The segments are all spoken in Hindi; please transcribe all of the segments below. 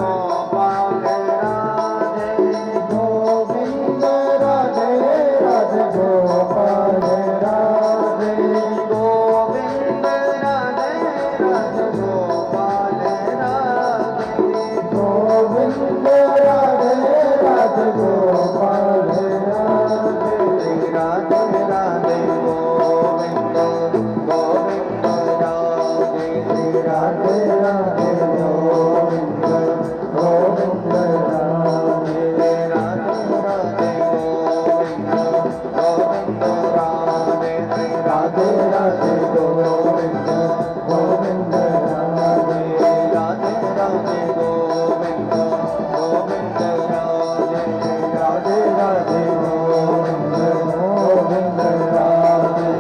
गोपाल राधे गोविंद राधे राधे गोपाल राधे गोविंद राधे राधे गोपाल राधे गोविंद राधे राधे गोपाल राधे राधे राधे गोविंद गोविंद राधे राधे राधे गोविंद गोविंद राधे राधे राधे गोविंद गोविंद राधे राधे राधे गोविंद गोविंद राधे राधे राधे गोविंद गोविंद राधे राधे राधे गोविंद गोविंद राधे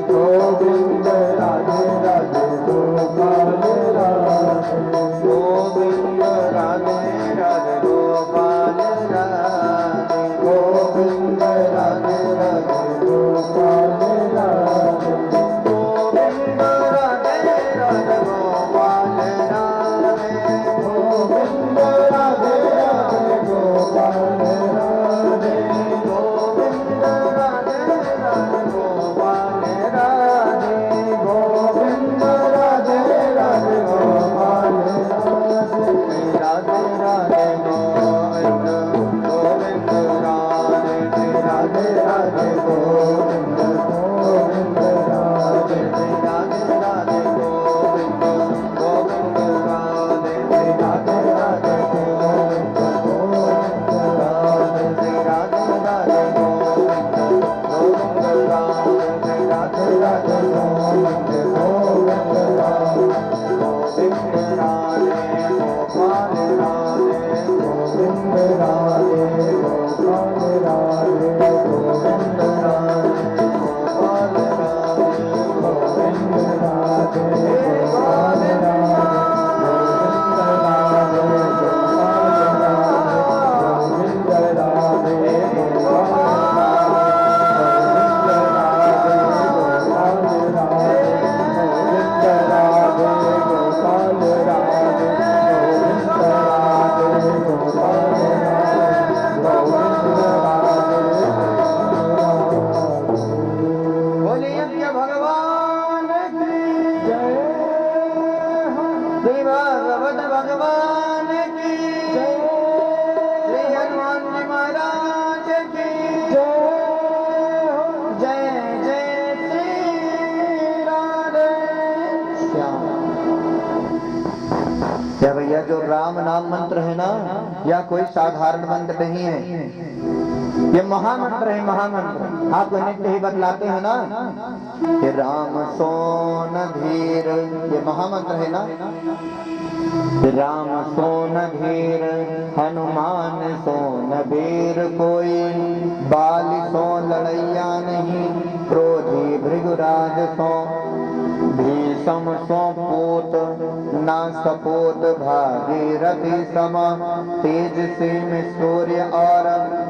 गोविंद राधे राधे गोपाल राधे गोविंद राधे राधे गोपाल राधे गोविंद राधे राधे गोपाल राधे गोविंद राधे राधे गोपाल राधे गोविंद राधे राधे गोपाल राधे गोविंद राधे राधे गोपाल राधे गोविंद राधे राधे गोपाल राधे गोविंद राधे राधे गोपाल राधे राधे राधे गोविंद गोविंद राधे राधे राधे गोविंद गोविंद राधे राधे राधे गोविंद गोविंद राधे राधे राधे गोविंद गोविंद राधे राधे राधे गोविंद गोविंद राधे राधे राधे गोविंद गोविंद राधे गोविंद राधे गोपाल राधे गोविंद राधे गोपाल राधे गोविंद राधे गोपाल राधे गोविंद राधे गोपाल राधे गोविंद राधे गोपाल राधे गोविंद राधे गोपाल राधे गोविंद राधे गोपाल राधे बोले यज्ञ भगवान की जय हो श्री भागवत भगवान की जय श्री हनुमान जी महाराज की जय हो जय जय श्री राधे श्याम। क्या भैया जो राम नाम मंत्र है ना, या कोई साधारण मंत्र नहीं है, ये महामंत्र है। महामंत्र आपको नित्य ही बतलाते हैं ना कि राम सोन धीर, ये महामंत्र है ना। राम सोन धीर हनुमान सोन वीर, कोई बाल सो लड़ैया नहीं, क्रोधी भृगुराज सो भीषम सो पूत ना सपूत, भागीरथी सम तेज से में सूर्य और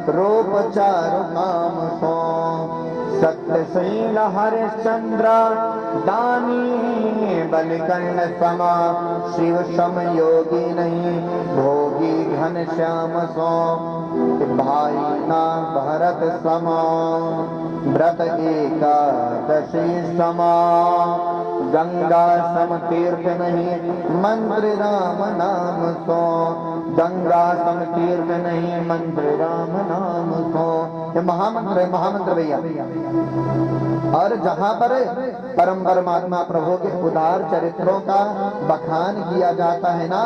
रूप चारु काम सो, सत्यशील हरिश्चंद्र दानी बलिकर्ण समा, शिव सम योगी नहीं भोगी घन श्याम सो, भाई ना भरत समा व्रत एकादशी समा, गंगा सम तीर्थ नहीं मंत्र राम नाम सो, गंगा सम तीर्थ नहीं मंत्र राम नाम सो। ये महामंत्र है, महामंत्र भैया। और जहाँ पर परम परमात्मा प्रभु के उदार चरित्रों का बखान किया जाता है ना,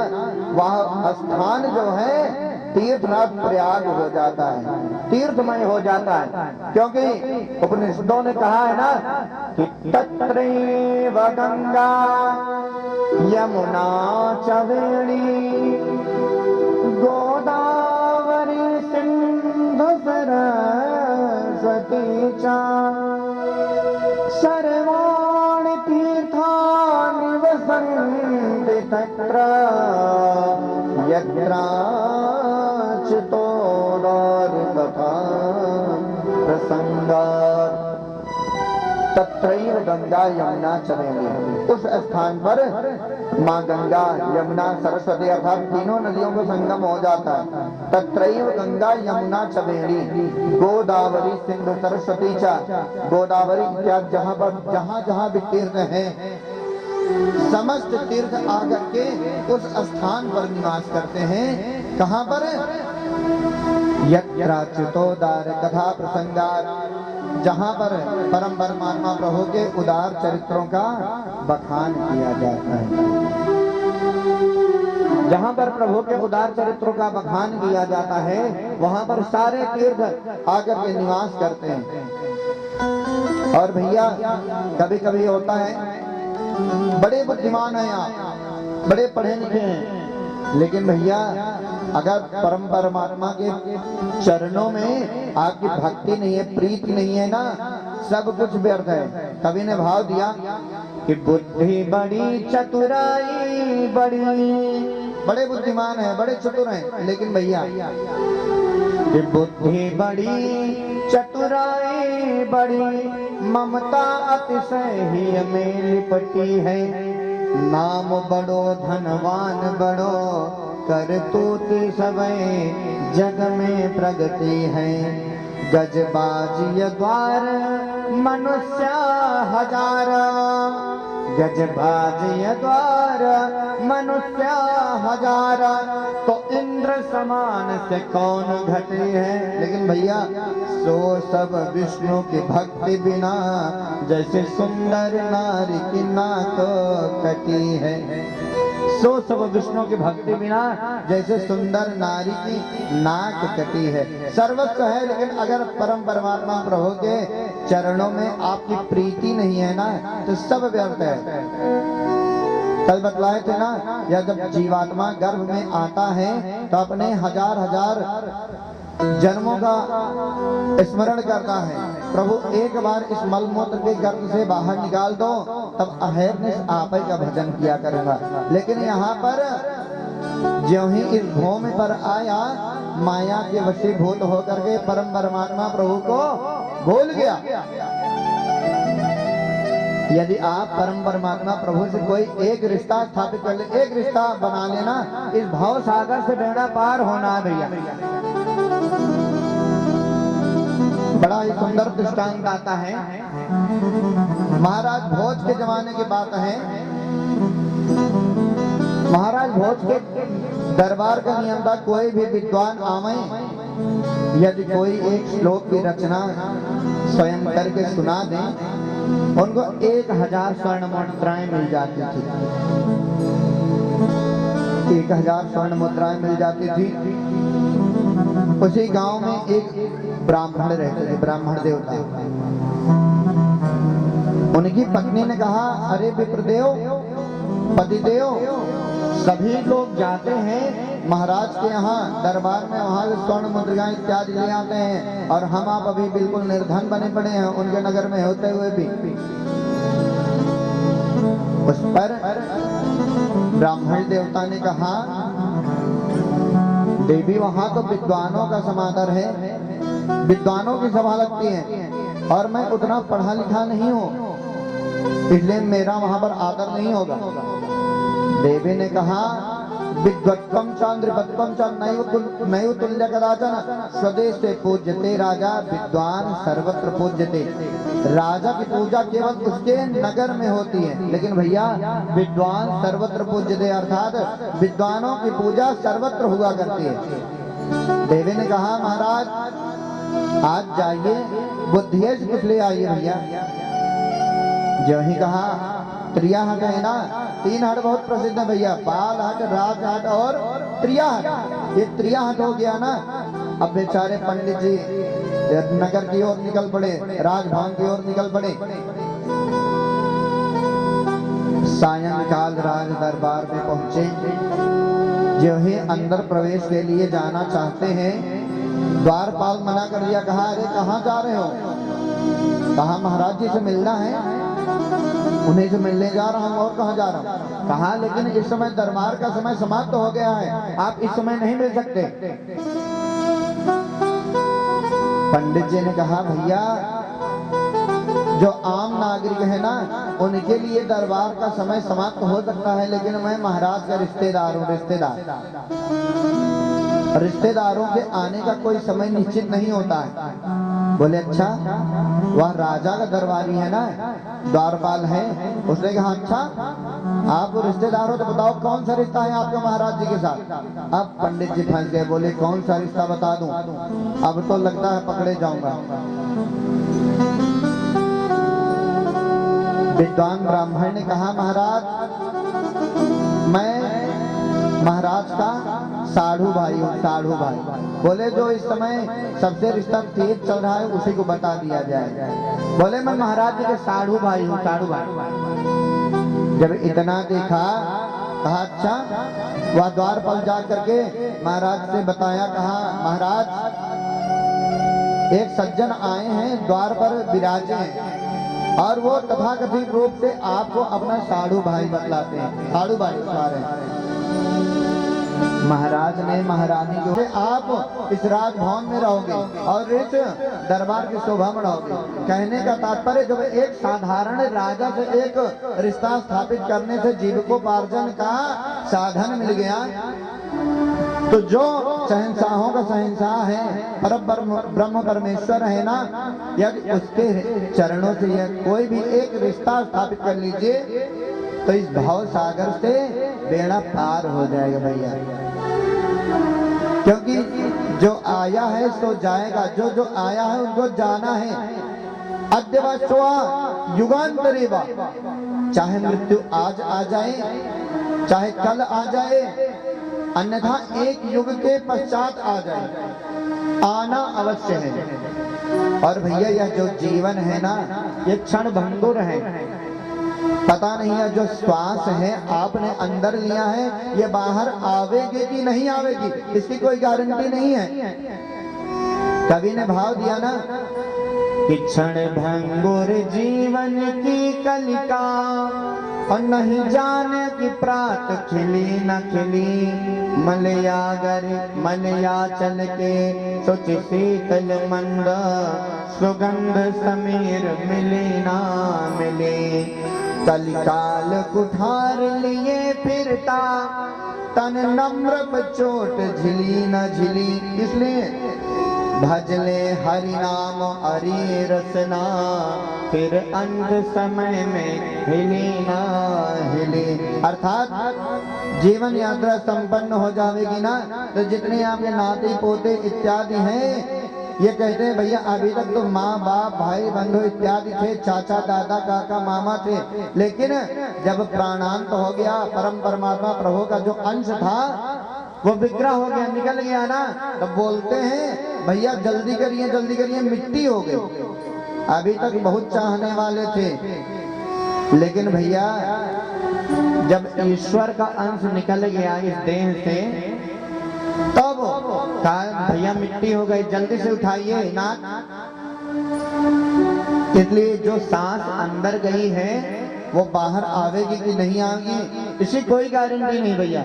वह स्थान जो है तीर्थनाथ प्रयाग हो जाता है, तीर्थमय हो जाता है। क्योंकि उपनिषदों ने कहा है ना कि तत्रैव गंगा यमुना च वेणी, गोदावरी सिंधु सरस्वती च, सर्वाणि तीर्थानि वसन्ति तत्र, यत्राच्युतोदार कथा प्रसंगात्। तत्रैव गंगा यमुना चमेली। उस स्थान पर माँ गंगा यमुना सरस्वती अर्थात तीनों नदियों का संगम हो जाता है। तत्रैव गंगा यमुना चमेली गोदावरी सिंधु सरस्वती चा। गोदावरी इत्यादि जहाँ जहाँ भी तीर्थ हैं, समस्त तीर्थ आकर के उस स्थान पर निवास करते हैं। कहाँ पर? यत्राच्युतोदार कथा प्रसंगार, जहाँ पर परम परमात्मा प्रभु के उदार चरित्रों का बखान किया जाता है। जहाँ पर प्रभु के उदार चरित्रों का बखान किया जाता है, वहाँ पर सारे तीर्थ आकर के निवास करते हैं। और भैया कभी कभी होता है, बड़े बुद्धिमान हैं आप, बड़े पढ़े लिखे हैं, लेकिन भैया अगर परम परमात्मा के चरणों में आपकी भक्ति नहीं है, प्रीति नहीं है ना, सब कुछ व्यर्थ है। कवि ने भाव दिया कि बुद्धि बड़ी चतुराई बड़ी, बड़े बुद्धिमान है, बड़े चतुर हैं, लेकिन भैया कि बुद्धि बड़ी चतुराई बड़ी ममता अतिशय ही में लिपटी है। नाम बड़ो धनवान बड़ो करतूत सबे जग में प्रगति है। गजबाजी द्वार मनुष्य हजार, गजबाजी द्वार मनुष्य हजार, तो इंद्र समान से कौन घटी है। लेकिन भैया सो सब विष्णु की भक्ति बिना, जैसे सुंदर नारी की नाक कटी है। सो सब विष्णु की भक्ति बिना, जैसे सुंदर नारी की नाक कटी है। सर्वस्व है, लेकिन अगर परम परमात्मा प्रभु के चरणों में आपकी प्रीति नहीं है ना, तो सब व्यर्थ है। कल बतलाए थे ना, या जब जीवात्मा गर्भ में आता है तो अपने हजार हजार जन्मों का स्मरण करता है। प्रभु एक बार इस मलमूत्र के गर्भ से बाहर निकाल दो, तब अहरनिश आप ही का भजन किया करूंगा। लेकिन यहाँ पर ज्यों ही इस भूमि पर आया, माया के वशीभूत होकर के परम परमात्मा प्रभु को भूल गया। यदि आप परम परमात्मा प्रभु से कोई एक रिश्ता स्थापित कर ले, एक रिश्ता बना लेना, इस भाव सागर से बेड़ा पार होना भैया। बड़ा ही सुंदर दृष्टांत आता है। महाराज भोज के जमाने की बात है। महाराज भोज के दरबार का नियम था, कोई भी विद्वान आवे, यदि कोई एक श्लोक की रचना स्वयं करके सुना दे, उनको 1000 स्वर्ण मुद्राएं मिल जाती थी। 1000 स्वर्ण मुद्राएं मिल जाती थी। उसी गांव में एक ब्राह्मण रहते थे, ब्राह्मण देवता। उनकी पत्नी ने कहा, अरे विप्रदेव, पतिदेव, सभी लोग जाते हैं महाराज के यहाँ दरबार में, वहां स्वर्ण मुद्राएं इत्यादि ले आते हैं, और हम आप अभी बिल्कुल निर्धन बने पड़े हैं उनके नगर में होते हुए भी। उस पर ब्राह्मण देवता ने कहा, देवी वहां तो विद्वानों का समादर है, विद्वानों की सभा लगती है, और मैं उतना पढ़ा लिखा नहीं हूँ, इसलिए मेरा वहां पर आदर नहीं होगा। देवी ने कहा, विद्वत्वम चांद्रपत्वम च नैव तुल्य कदाचन, स्वदेश से पूज्यते राजा विद्वान सर्वत्र पूज्यते। राजा की पूजा केवल उसके नगर में होती है, लेकिन भैया विद्वान सर्वत्र पूज्यते, अर्थात विद्वानों की पूजा सर्वत्र हुआ करती है। देवी ने कहा, महाराज आज जाइए, बुद्धियेश कुछ ले आइए भैया। जो ही कहा, त्रिया हट है ना, 3 हट बहुत प्रसिद्ध है भैया, बाल हट, राज हट और त्रिया हट। ये त्रिया हट हो गया ना, अब बेचारे पंडित जी नगर की ओर निकल पड़े, राजभवन की ओर निकल पड़े। सायंकाल राज दरबार में पहुंचे। जो ही अंदर प्रवेश के लिए जाना चाहते हैं, द्वारपाल मना कर दिया। कहा, अरे कहाँ जा रहे हो? कहा, महाराज जी से मिलना है, उन्हीं से मिलने जा रहा हूँ, और कहाँ जा रहा हूँ? कहा, लेकिन इस समय दरबार का समय समाप्त हो गया है, आप इस समय नहीं मिल सकते। पंडित जी ने कहा, भैया जो आम नागरिक है ना, उनके लिए दरबार का समय समाप्त हो सकता है, लेकिन मैं महाराज का रिश्तेदार हूँ। रिश्तेदारों के आने का कोई समय निश्चित नहीं होता है। बोले अच्छा, वह राजा का दरबारी है ना, द्वारपाल है। उसने कहा अच्छा, आप रिश्तेदार हो तो बताओ कौन सा रिश्ता है आपका महाराज जी के साथ। अब पंडित जी फंस गए, बोले कौन सा रिश्ता बता दूं, अब तो लगता है पकड़े जाऊंगा। विद्वान ब्राह्मण ने कहा महाराज, मैं महाराज का साढ़ू भाई हूँ, साढ़ू भाई। बोले जो इस समय सबसे रिश्ता तेज चल रहा है उसी को बता दिया जाए। बोले मैं महाराज जी के साढ़ू भाई हूँ, साढ़ू भाई। जब इतना देखा, कहा अच्छा, वह द्वार पर जा करके महाराज से बताया, कहा महाराज एक सज्जन आए हैं, द्वार पर विराजे हैं और वो तथाकथित रूप से आपको अपना साढ़ू भाई बतलाते हैं, साढ़ू भाई बता रहे हैं। महाराज ने महारानी को, आप इस राजभवन में रहोगे और इस दरबार की शोभा बढ़ाओगे। कहने का तात्पर्य, जब एक साधारण राजा से एक रिश्ता स्थापित करने से जीविकोपार्जन का साधन मिल गया, तो जो शहंशाहों का शहंशाह है, ब्रह्म परमेश्वर है ना, यदि उसके चरणों से यह कोई भी एक रिश्ता स्थापित कर लीजिए तो इस भाव सागर से बेड़ा पार हो जाएगा भैया। क्योंकि जो आया है सो जाएगा, जो जो आया है उनको जाना है। अद्यवा स्वा युगांतरेवा, चाहे मृत्यु आज आ जाए, चाहे कल आ जाए, अन्यथा एक युग के पश्चात आ जाए, आना अवश्य है। और भैया यह जो जीवन है ना, ये क्षण भंगुर है। पता नहीं है जो श्वास है आपने अंदर लिया है, ये बाहर आवेगी कि नहीं आवेगी, इसकी कोई गारंटी नहीं है। कवि ने भाव दिया ना कि क्षण भंगुर जीवन की कलिका, और नहीं जाने कि प्रात खिली न खिली, मलया चल के सोच शीतल मंद, सुगंध समीर मिले ना मिले, कलिकाल कुठार लिए फिरता, तन नम्र चोट झिली न झिली। इसलिए भजले हरि नाम हरि रसना, फिर अंत समय में हिली ना हिली। अर्थात जीवन यात्रा संपन्न हो जाएगी ना, तो जितने आपके नाते पोते इत्यादि हैं, ये कहते हैं भैया अभी तक तो माँ बाप भाई बंधु इत्यादि थे, चाचा दादा काका मामा थे, लेकिन जब प्राणांत हो गया, परम परमात्मा प्रभु का जो अंश था वो विग्रह हो गया, निकल गया ना, तो बोलते हैं भैया जल्दी करिए मिट्टी हो गई। अभी तक बहुत चाहने वाले थे, लेकिन भैया जब ईश्वर का अंश निकल गया इस देह से, तब कहा भैया मिट्टी हो गई, जल्दी से उठाइए ना। इसलिए जो सांस अंदर गई है वो बाहर आवेगी कि नहीं आएगी, इसकी कोई गारंटी नहीं भैया।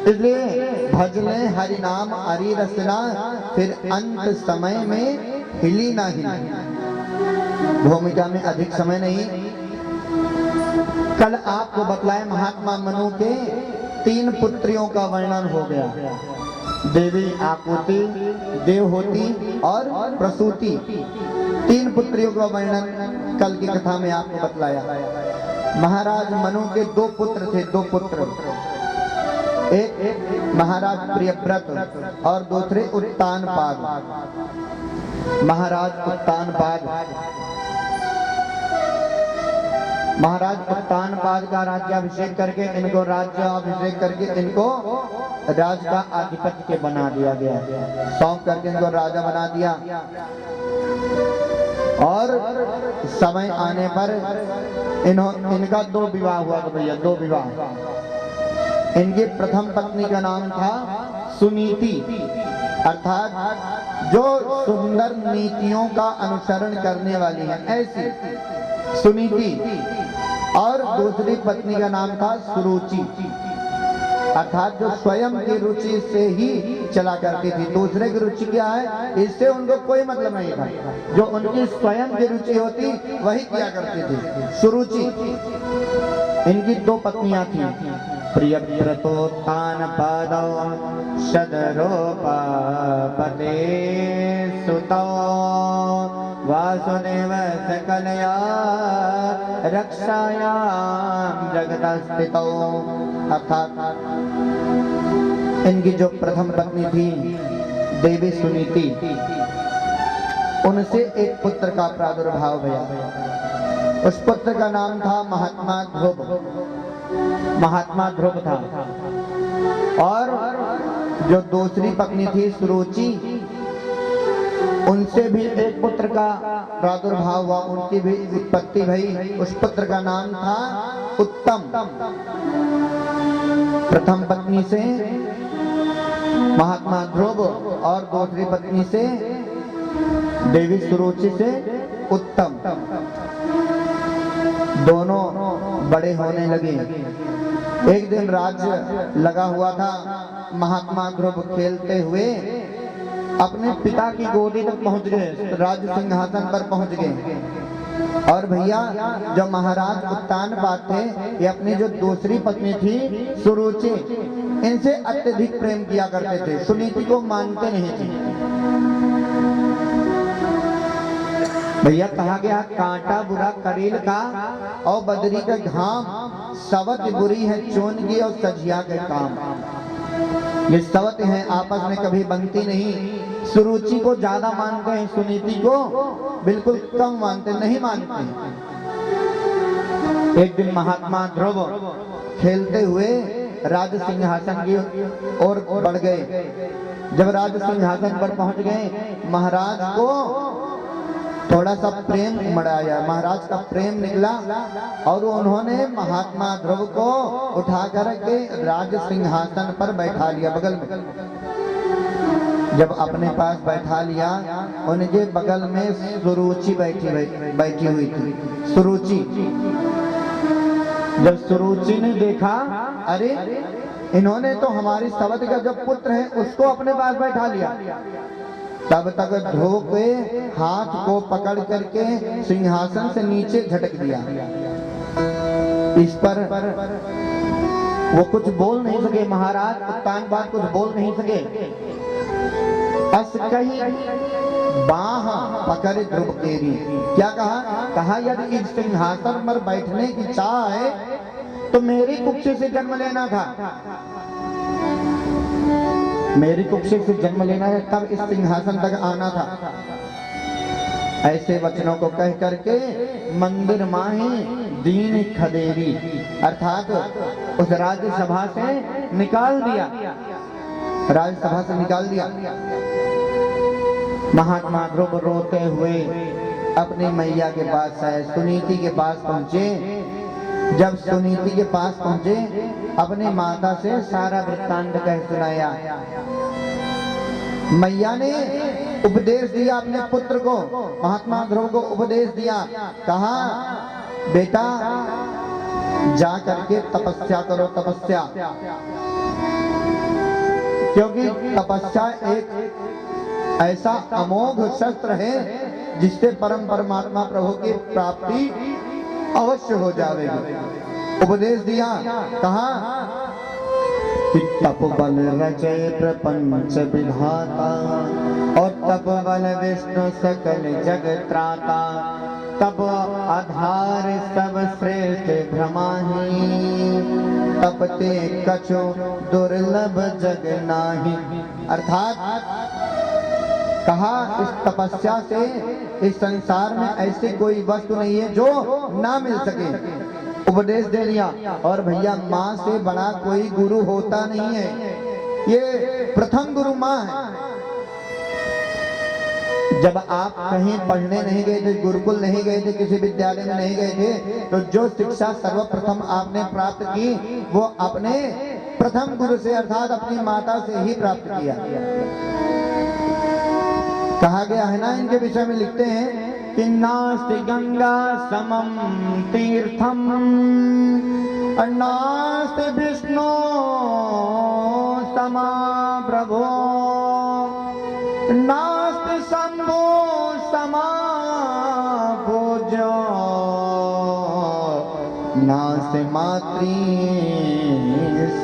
इसलिए भजले हरि नाम हरि रसना, फिर अंत समय में हिली ना हिली। भूमिका में अधिक समय नहीं, कल आपको बतलाए महात्मा मनु के 3 पुत्रियों का वर्णन हो गया, देवी आकुति, देवहोती और प्रसूति। 3 पुत्रियों का वर्णन कल की कथा में आपको बतलाया। महाराज मनु के 2 पुत्र थे, 2 पुत्र, एक महाराज प्रियव्रत और दूसरे उत्तानपाद। महाराज उत्तानपाद का राज्याभिषेक करके इनको राज का आधिपत्य बना दिया गया, सौंप करके इनको राजा बना दिया। और समय आने पर इनका 2 विवाह हुआ। तो भैया 2 विवाह। इनकी प्रथम पत्नी का नाम था सुनीति, अर्थात जो सुंदर नीतियों का अनुसरण करने वाली है, ऐसी सुनीति। और दूसरी पत्नी का नाम था सुरुचि। अर्थात जो स्वयं की रुचि से ही चला करती थी। दूसरे की रुचि क्या है इससे उनको कोई मतलब नहीं था। जो उनकी स्वयं की रुचि होती वही किया करती थी। सुरुचि इनकी 2 पत्नियां थी। प्रियव्रतोत्थान पादौ शतरूपपते सुतौ वासुदेव सकलया रक्षायां जगतस्थितौ। अर्थात इनकी जो प्रथम पत्नी थी देवी सुनीति, उनसे एक पुत्र का प्रादुर्भाव हुआ। उस पुत्र का नाम था महात्मा ध्रुव। महात्मा ध्रुव था। और जो दूसरी पत्नी थी सुरुचि, उनसे भी एक पुत्र का प्रादुर्भाव हुआ, उनकी भी उत्पत्ति भई। उस पुत्र का नाम था उत्तम। प्रथम पत्नी से महात्मा ध्रुव और दूसरी पत्नी से देवी सुरुचि से उत्तम। दोनों बड़े होने लगे। एक दिन राज्य लगा हुआ था। महात्मा ध्रुव खेलते हुए अपने पिता की गोदी तक पहुंच गए, राज्य सिंहासन पर पहुंच गए। और भैया जो महाराज उत्तानपाद थे, ये अपनी जो दूसरी पत्नी थी सुरुचि, इनसे अत्यधिक प्रेम किया करते थे। सुनीति को मानते नहीं थे। भैया कहा गया कांटा बुरा करील का और बदरी का घाम, सवत बुरी है चोनगी और सजिया के काम। ये सवत हैं, आपस में कभी बनती नहीं। सुरुचि को ज्यादा मानते हैं, सुनीति को बिल्कुल कम मानते, नहीं मानते। एक दिन महात्मा ध्रुव खेलते हुए राज सिंहासन की ओर बढ़ गए। जब राज सिंहासन पर पहुंच गए, महाराज को थोड़ा सा प्रेम उमड़ाया, महाराज का प्रेम निकला और उन्होंने महात्मा ध्रुव को उठा कर के राज सिंहासन पर बैठा लिया बगल में। जब अपने पास बैठा लिया, उनके बगल में सुरुचि बैठी हुई थी। सुरुचि, जब सुरुचि ने देखा, अरे इन्होंने तो हमारी सवत का जो पुत्र है उसको अपने पास बैठा लिया, तब तक ध्रुव के हाथ को पकड़ करके सिंहासन से नीचे झटक दिया। इस पर वो कुछ बोल नहीं सके। महाराज उत्तानपाद कुछ बोल नहीं सके। अस कही बाह पकड़ ध्रुव केरी। क्या कहा? कहा यदि इस सिंहासन पर बैठने की चाह है तो मेरी कुक्षी से जन्म लेना था, मेरी कुक्षी से जन्म लेना है, तब इस सिंहासन तक आना था। ऐसे वचनों को कह करके मंदिर माही दीन खदेरी, अर्थात उस राज्यसभा से निकाल दिया, राज्यसभा से निकाल दिया। महात्मा ध्रुव रोते हुए अपनी मैया के पास आए, सुनीति के पास पहुंचे। जब सुनीति के पास पहुंचे, अपनी माता से सारा वृत्तांत कह सुनाया। मैया ने उपदेश दिया अपने पुत्र को, महात्मा ध्रुव को उपदेश दिया। कहा बेटा जा करके तपस्या करो, तपस्या, क्योंकि तपस्या एक ऐसा अमोघ शस्त्र है जिससे परम परमात्मा प्रभु की प्राप्ति अवश्य हो जाएगी। उपदेश दिया। कहा तप बल रचे प्रपंच विधाता और तप बल विष्णु सकल जग त्राता, तप आधार सब श्रेष्ठ भ्रमाही, तपते कछु दुर्लभ जग नाही। अर्थात कहा इस तपस्या से इस संसार में ऐसी कोई वस्तु नहीं है जो ना मिल सके। उपदेश दे दिया। और भैया माँ से बड़ा कोई गुरु होता नहीं है, ये प्रथम गुरु माँ है। जब आप कहीं पढ़ने नहीं गए थे, गुरुकुल नहीं गए थे, किसी विद्यालय में नहीं गए थे, तो जो शिक्षा सर्वप्रथम आपने प्राप्त की वो अपने प्रथम गुरु से अर्थात अपनी माता से ही प्राप्त किया। कहा गया है ना, इनके विषय में लिखते हैं कि नास्ति गंगा समम तीर्थम नास्ति विष्णु समा प्रभो नास्ति शंभो समा पूज्यो नास्ति मातृ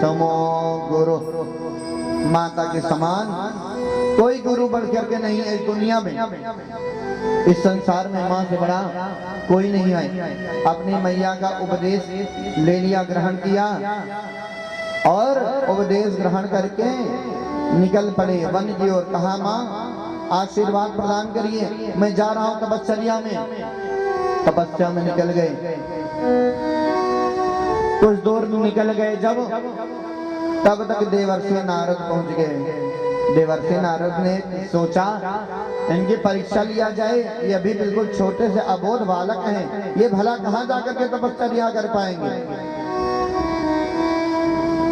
समो गुरु। माता के समान कोई गुरु बढ़ करके नहीं है इस दुनिया में, इस संसार में माँ से बड़ा कोई नहीं है। अपनी मैया का उपदेश ले लिया, ग्रहण किया और उपदेश ग्रहण करके निकल पड़े वन की ओर। कहा माँ आशीर्वाद प्रदान करिए, मैं जा रहा हूँ तपस्या में। तपस्या में निकल गए, कुछ दूर निकल गए जब, तब तक देवर्षि नारद पहुंच गए। देवर्षि नारद ने सोचा इनकी परीक्षा लिया जाए, ये अभी बिल्कुल छोटे से अबोध बालक हैं, ये भला कहाँ जाकर के तपस्या कर पाएंगे।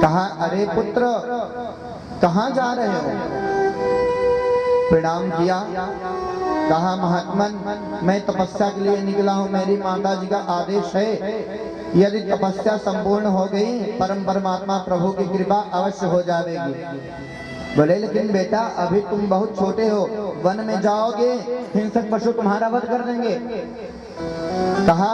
कहा अरे पुत्र कहाँ जा रहे हो? प्रणाम किया, कहा महात्मन मैं तपस्या के लिए निकला हूँ, मेरी माता जी का आदेश है यदि तपस्या संपूर्ण हो गई परम परमात्मा प्रभु की कृपा अवश्य हो जाएगी। बोले लेकिन बेटा अभी तुम बहुत छोटे हो, वन में जाओगे हिंसक पशु तुम्हारा वध कर देंगे। कहा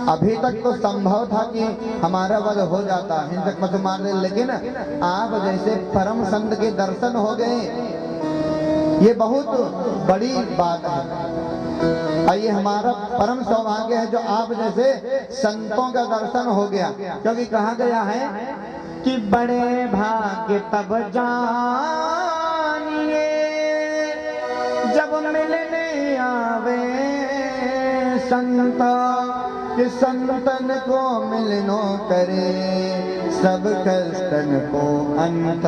अभी तक तो संभव था कि हमारा वध हो जाता, हिंसक पशु मार दे, लेकिन आप जैसे परम संत के दर्शन हो गए, ये बहुत बड़ी बात है। ये हमारा परम सौभाग्य है जो आप जैसे संतों का दर्शन हो गया। क्योंकि कहा गया है कि बड़े भाग्य तब जानिए जब मिलने आवे संत, कि संतन को मिलनो करे सब कष्टन को अंत।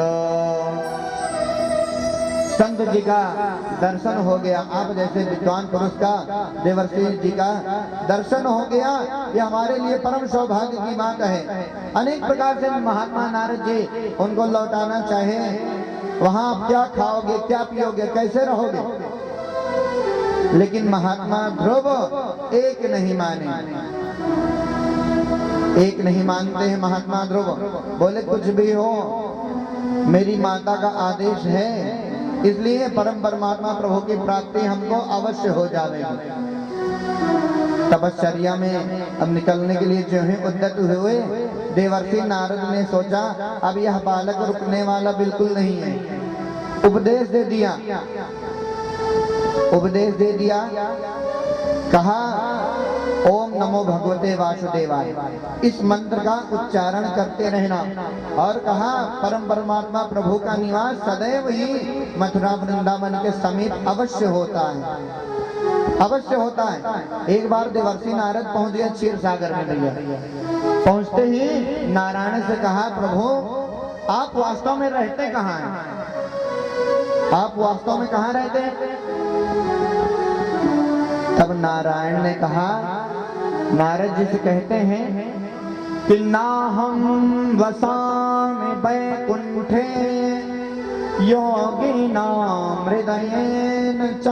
संत जी का दर्शन हो गया, आप जैसे विद्वान पुरुष का, देवर्षि जी का दर्शन हो गया, ये हमारे लिए परम सौभाग्य की बात है। अनेक प्रकार से महात्मा नारद जी उनको लौटाना चाहे, वहां आप क्या खाओगे, क्या पियोगे, कैसे रहोगे, लेकिन महात्मा ध्रुव एक नहीं माने, एक नहीं मानते हैं महात्मा ध्रुव। बोले कुछ भी हो मेरी माता का आदेश है, इसलिए परम परमात्मा प्रभु की प्राप्ति हमको अवश्य हो जाएगी। तपश्चर्या में अब निकलने के लिए जो है उद्यत हुए, देवर्षि नारद ने सोचा अब यह बालक रुकने वाला बिल्कुल नहीं है। उपदेश दे दिया, उपदेश दे दिया, कहा ओम नमो भगवते वासुदेवाय, इस मंत्र का उच्चारण करते रहना। और कहा परम परमात्मा प्रभु का निवास सदैव ही मथुरा वृंदावन के समीप अवश्य होता है, अवश्य होता है। एक बार देवर्षि नारद पहुंच गए क्षीर सागर में। भैया पहुंचते ही नारायण से कहा प्रभु आप वास्तव में रहते कहाँ हैं, आप वास्तव में कहाँ रहते हैं? तब नारायण ने कहा, नारद जी से कहते हैं कि ना हम वसामि वैकुंठे योगी नाम हृदयेन च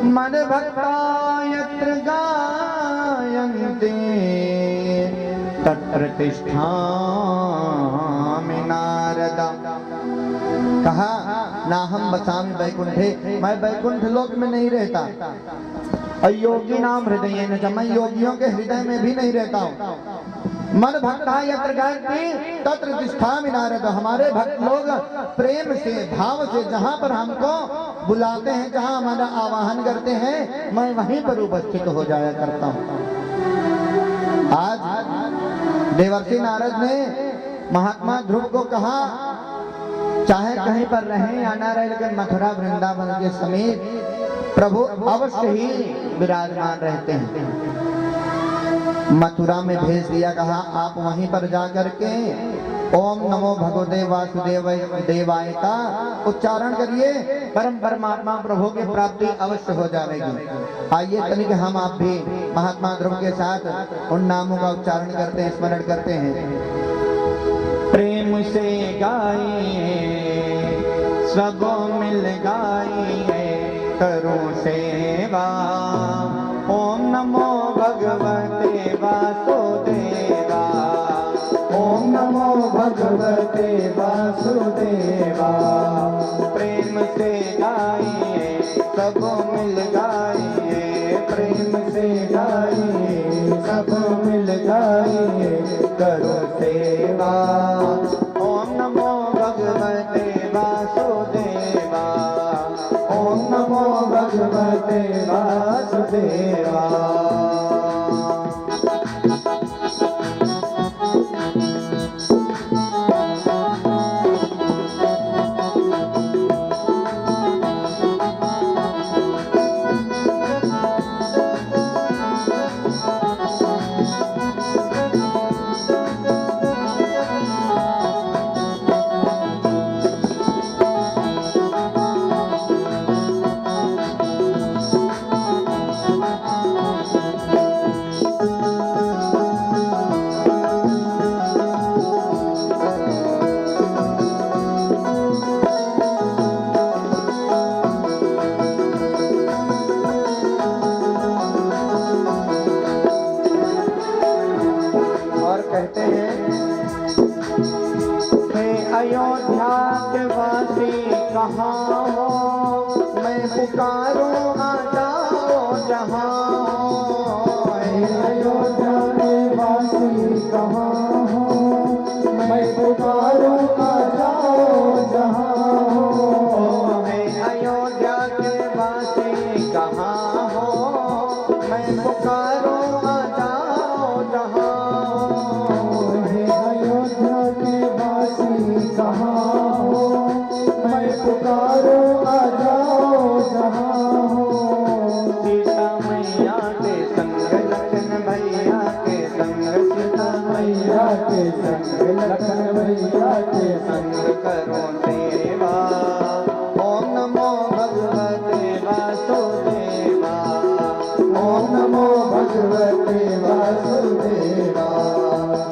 मद्भक्ता यत्र गायन्ति तत्र तिष्ठामि नारद। कहा ना हम वसामि वैकुंठे, मैं वैकुंठ लोक में नहीं रहता, और योगी नाम हृदय न, मैं योगियों के हृदय में भी नहीं रहता हूँ। मन भक्ता यत्र गायन्ति तत्र तिष्ठामि नारद, हमारे भक्त लोग प्रेम से भाव से जहाँ पर हमको बुलाते हैं, जहाँ हमारा आवाहन करते हैं, मैं वहीं पर उपस्थित हो जाया करता हूँ। आज देवर्षि नारद ने महात्मा ध्रुव को कहा चाहे कहीं पर रहे या ना रहे, लेकिन मथुरा वृंदावन के समीप प्रभु अवश्य ही विराजमान रहते हैं। मथुरा में भेज दिया, कहा आप वहीं पर जाकर के ओम नमो भगवते वासुदेवाय का उच्चारण करिए, परम परमात्मा प्रभु की प्राप्ति अवश्य हो जाएगी। आइए तनिक हम आप भी महात्मा ध्रुव के साथ उन नामों का उच्चारण करते हैं, स्मरण करते हैं। प्रेम से गाइए सबो मिल गाइए करो सेवा, ओम नमो भगवते वासुदेवा, ओम नमो भगवते वासुदेवा। प्रेम से गाइए सब मिल गाइए, प्रेम से गाइए सब मिल गाइए, करो सेवा। ओम नमो भगवते वासुदेवा, ओम नमो भगवते वासुदेवा। और कहते हैं, हे अयोध्या के वासी कहाँ हो, मैं पुकारूं आ जाओ जहाँ हो। हे अयोध्या के वासी कहाँ हो, मैं पुकारूं आ जाओ जहाँ हो। हे अयोध्या के वासी कहाँ हो, मैं पुकारूं आ जाओ जहाँ हो। हे अयोध्या के वासी कहाँ हो, मैं पुकारूं आ जाओ जहाँ हो। सीता मैया के संग लखन भैया के संग, सीता मैया मैया के संग लखन मैया के संग, संग करो सेवा। ओम नमो भगवते वासुदेवा, ओम नमो भगवते वासुदेवा।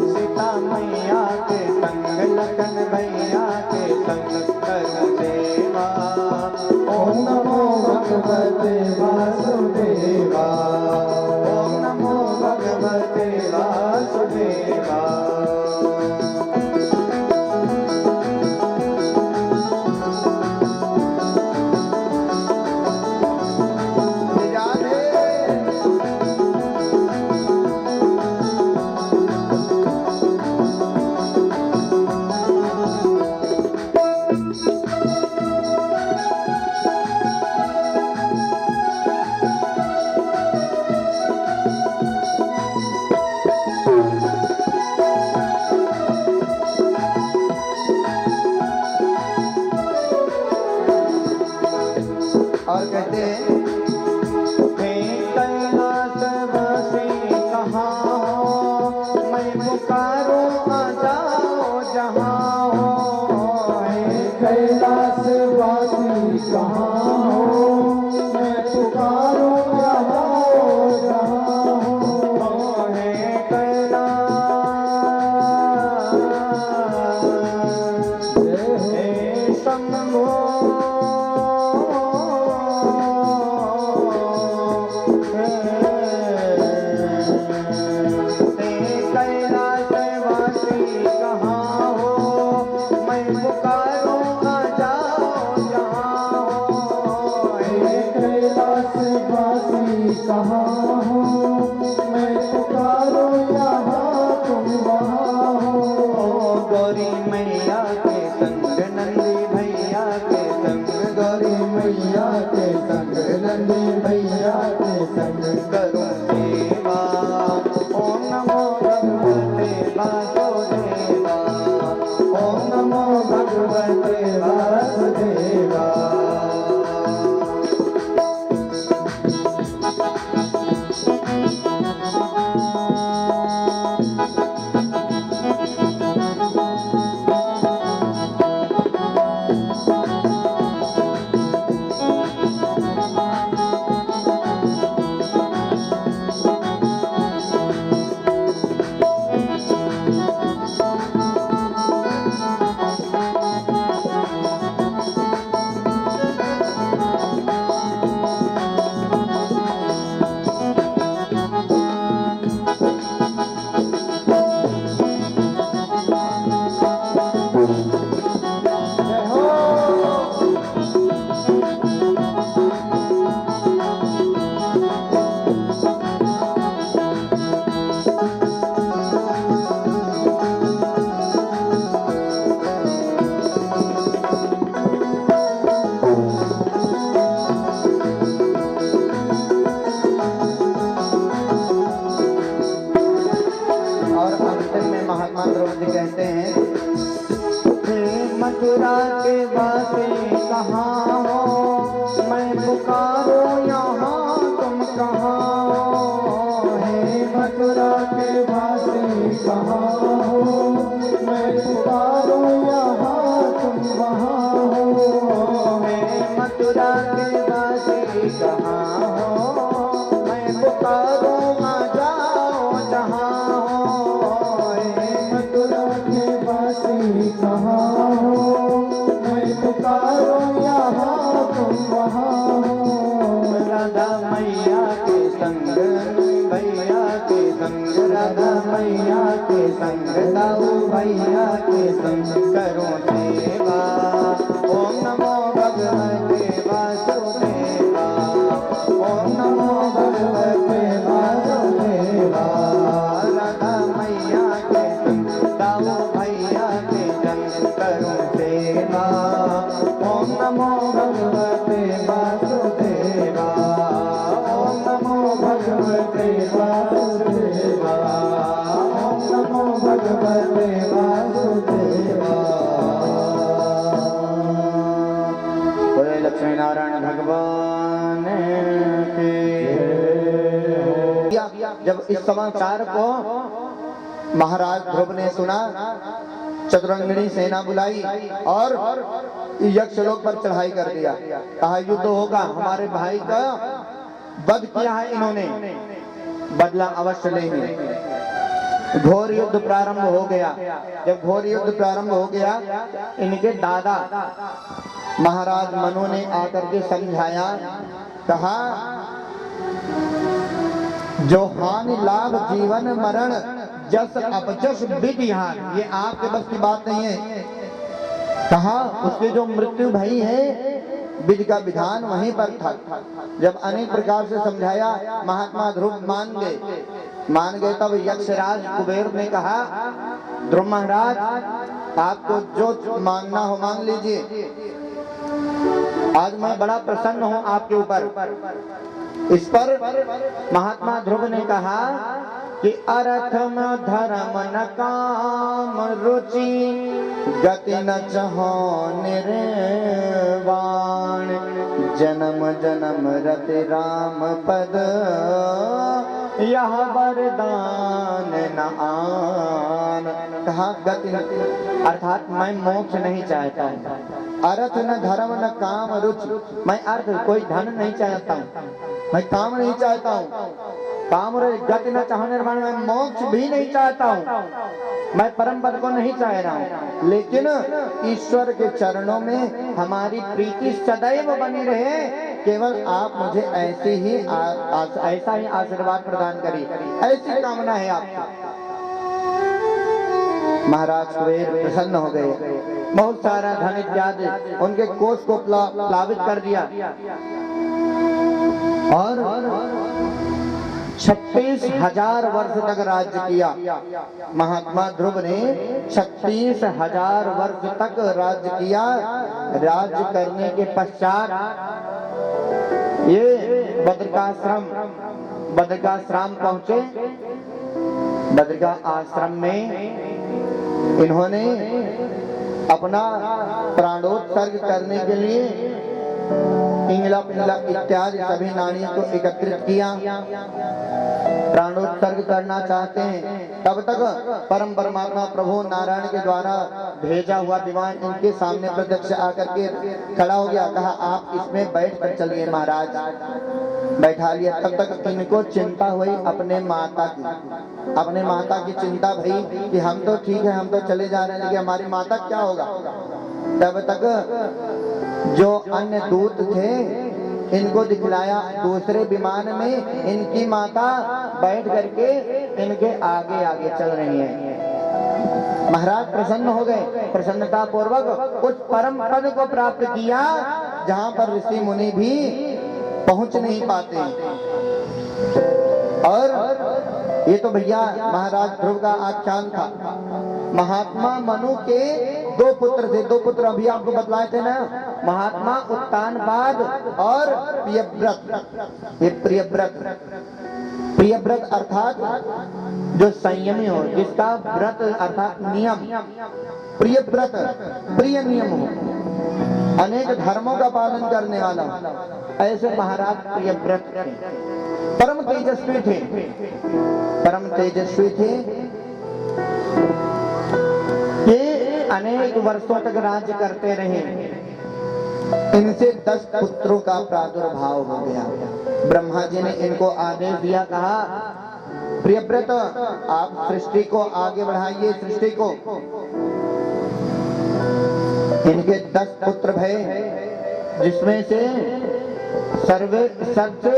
सीता मैया के संग लखन भैया के संग करो सेवा। ओम नमो भगवते वासुदेवा। ओम नमो भगवते वासुदेवा। और कहते हैं, हे कैलासवासी कहाँ हो, मैं पुकारूं आ जाओ जहाँ हो। हे कैलासवासी कहाँ हो, मैं पुकारूं आ जाओ जहाँ हो। हे कैलास, हे शंभो, कैलासवासी कहाँ हो, मैं पुकारूं आ जाओ जहाँ हो। हे कैलासवासी कहाँ हो, मैं पुकारूं यहाँ तुम वहाँ हो। गौरी मैया के संग नंदी भैया के संग, गौरी मैया के संग नंदी भैया के संग, करूं सेवा। ओम नमो भगवते वासुदेवा, ओम नमो भगवते वासुदेवा। ध्रुव जी कहते हैं, मथुरा के वासी कहाँ हो, मैं पुकारो यहाँ तुम कहाँ हो। हे मथुरा के वासी कहाँ हो, मैं पुकारो यहाँ तुम वहाँ हो। हे मथुरा के वासी कहाँ हो, मैं पुकारो आ जाओ जहाँ हो। हे मथुरा के वासी कहाँ हो, मैं पुकारो यहाँ तुम वहाँ हो। राधा मैया के संग भैया के संग, राधा मैया के संग दाऊ भैया के संग करो सेवा। ओम नमो भगवते वासुदेवा, ओम नमो भगवते वासुदेवा। राधा मैया के संग दाऊ भैया के संग करो सेवा। ओम नमो भगवते वासुदेवा, ओम नमो भगवते वासुदेवा, ओम नमो भगवते वासुदेवा। बोले लक्ष्मी नारायण भगवान के। जब इस समाचार को महाराज ध्रुव ने सुना, चतुरंगिणी सेना बुलाई और यक्ष लोक पर चढ़ाई कर दिया। कहा युद्ध होगा, हमारे भाई का वध किया है इन्होंने, बदला अवश्य लेंगे। घोर युद्ध प्रारंभ हो गया। जब घोर युद्ध प्रारंभ हो गया, इनके दादा महाराज मनु ने आकर के समझाया, कहा जो हानि लाभ जीवन मरण जस अपजस विधिहार, ये आपके बस की बात नहीं है। कहा उसके जो मृत्यु भई है, विधि का विधान वहीं पर था। जब अनेक प्रकार से समझाया, महात्मा ध्रुव मान गए। तब यक्षराज कुबेर ने कहा, ध्रुव महाराज आपको जो मांगना हो मांग लीजिए, आज मैं बड़ा प्रसन्न हूं आपके ऊपर। इस पर महात्मा ध्रुव ने कहा कि अर्थ न धर्म न काम रुचि, गति न चहो निर्वाण, जन्म जन्म रति राम पद, यह वरदान न आन। कहा गति अर्थात मैं मोक्ष नहीं चाहता हूँ। अर्थ न धर्म न काम रुचि, मैं अर्थ कोई धन नहीं चाहता हूँ, मैं काम नहीं चाहता हूँ। काम और गति न चाह निर्माण, मैं मोक्ष भी नहीं चाहता हूँ, मैं परम पद को नहीं चाह रहा हूँ। लेकिन ईश्वर के चरणों में हमारी प्रीति सदैव बनी रहे। केवल आप मुझे ऐसा ही आशीर्वाद प्रदान करिए, ऐसी कामना है आपकी। महाराज कुबेर प्रसन्न हो गए। बहुत सारा धन इत्यादि उनके कोष को प्लावित कर दिया और 36,000 वर्ष तक राज्य किया। महात्मा ध्रुव ने 36,000 वर्ष तक राज्य किया। राज्य करने के पश्चात ये बद्रिकाश्रम पहुंचे। बद्रिका आश्रम में इन्होंने अपना प्राणोत्सर्ग करने के लिए पिंगला इत्यादि सभी नारियों को एकत्रित किया। प्राणोत्सर्ग करना चाहते हैं, तब तक परम परमात्मा प्रभु नारायण के द्वारा भेजा हुआ विमान इनके सामने प्रत्यक्ष आकर के खड़ा हो गया। कहा आप इसमें बैठ कर चलिए। महाराज बैठा लिया। तब तक इनको चिंता हुई अपने माता की चिंता भई कि हम तो ठीक है, हम तो चले जा रहे हैं, लेकिन हमारी माता क्या होगा। तब तक जो अन्य दूत थे इनको दिखलाया, दूसरे विमान में इनकी माता बैठ करके इनके आगे आगे चल रही है। महाराज प्रसन्न हो गए। प्रसन्नता पूर्वक उस परम पद को प्राप्त किया जहां पर ऋषि मुनि भी पहुंच नहीं पाते। और ये तो भैया महाराज ध्रुव का आख्यान था। महात्मा मनु के 2 पुत्र थे। 2 पुत्र अभी आपको बतलाए थे ना, महात्मा उत्तानपाद और प्रियव्रत। ये प्रियव्रत अर्थात जो संयमी हो, जिसका व्रत अर्थात नियम प्रिय व्रत प्रिय नियम हो, अनेक धर्मों का पालन करने वाला, ऐसे महाराज प्रिय व्रत थे। परम तेजस्वी थे, परम तेजस्वी थे। ये अनेक वर्षों तक राज्य करते रहे। इनसे 10 पुत्रों का प्रादुर्भाव हो गया। ब्रह्मा जी ने इनको आदेश दिया, कहा प्रियव्रत आप सृष्टि को आगे बढ़ाइए, सृष्टि को। इनके 10 पुत्र भये, जिसमें से सबसे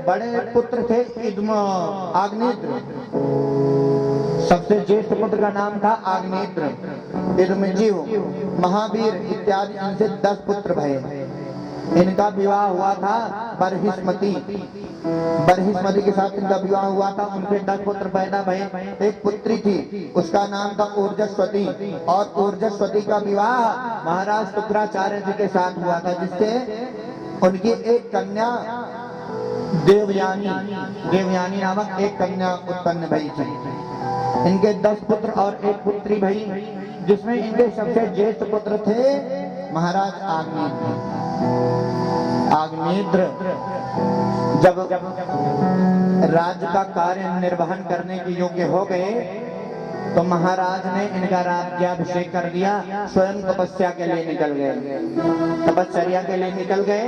बड़े पुत्र थे आग्नेत्र। सबसे ज्येष्ठ पुत्र का नाम था आग्नेत्र, इद्मजीव, महावीर इत्यादि। इनसे 10 पुत्र भये। इनका विवाह हुआ था बरहिस्मती के साथ इनका विवाह हुआ था। उनके 10 पुत्र पैदा भये। एक पुत्री थी, उसका नाम था ऊर्जस्वती, और ऊर्जस्वती का विवाह महाराज शुक्राचार्य जी के साथ हुआ था, जिससे उनकी एक कन्या देवयानी नामक एक कन्या उत्पन्न भई थी। इनके 10 पुत्र और एक पुत्री भई, जिसमें इनके सबसे ज्येष्ठ पुत्र थे महाराज आग्नेत्र। जब राज्य का कार्य निर्वहन करने के योग्य हो गए, तो महाराज ने इनका राज्याभिषेक कर दिया। स्वयं तपस्या के लिए निकल गए, तपस्या के लिए निकल गए,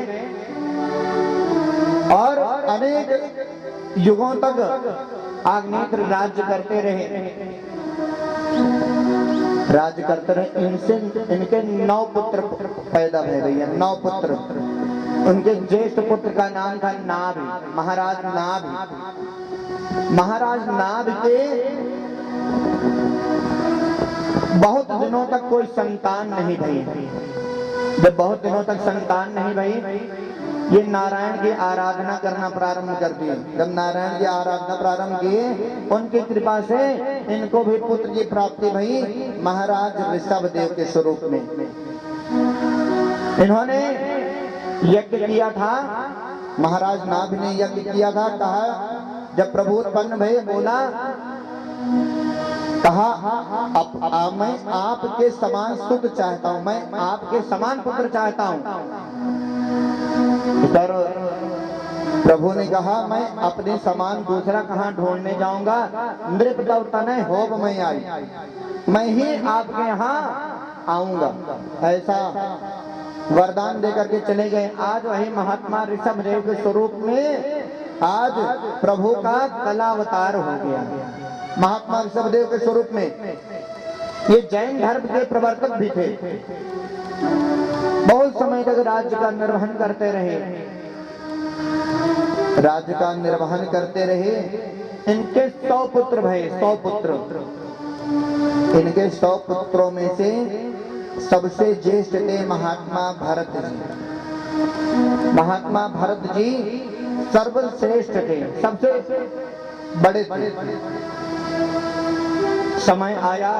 और अनेक युगों तक आग्नेत्र राज्य करते रहे। राज्य करते रहे। इनके 9 पुत्र पैदा हुए भैया, 9 पुत्र। उनके ज्येष्ठ पुत्र का नाम था नाभ, महाराज नाभ। महाराज नाभ के बहुत दिनों तक कोई संतान नहीं भई। जब बहुत दिनों तक संतान नहीं भई, ये नारायण की आराधना करना प्रारंभ कर दिए। जब नारायण की आराधना प्रारंभ किए, उनकी कृपा से इनको भी पुत्र की प्राप्ति भई महाराज ऋषभ देव के स्वरूप में। इन्होंने यज्ञ किया था, महाराज नाभ ने यज्ञ किया था। कहा जब प्रभु उत्पन्न भये, बोला, कहा मैं आपके समान सुख चाहता हूं, मैं आपके समान पुत्र चाहता हूं। इधर प्रभु ने कहा, मैं अपने समान दूसरा कहां ढूंढने जाऊंगा, नृप तव तनय होब मैं आई, मैं ही आपके यहाँ आऊंगा। ऐसा वरदान देकर के चले गए। आज वही महात्मा ऋषभ देव के स्वरूप में आज प्रभु का कलावतार हो गया। महात्मा ऋषभ देव के स्वरूप में ये जैन धर्म के प्रवर्तक भी थे। बहुत समय तक राज्य का निर्वहन करते रहे, राज्य का निर्वहन करते रहे। इनके 100 पुत्र भये, 100 पुत्र। इनके 100 पुत्रों में से सबसे ज्येष्ठ थे महात्मा भरत जी। महात्मा भरत जी सर्वश्रेष्ठ थे, सबसे बड़े थे। समय आया,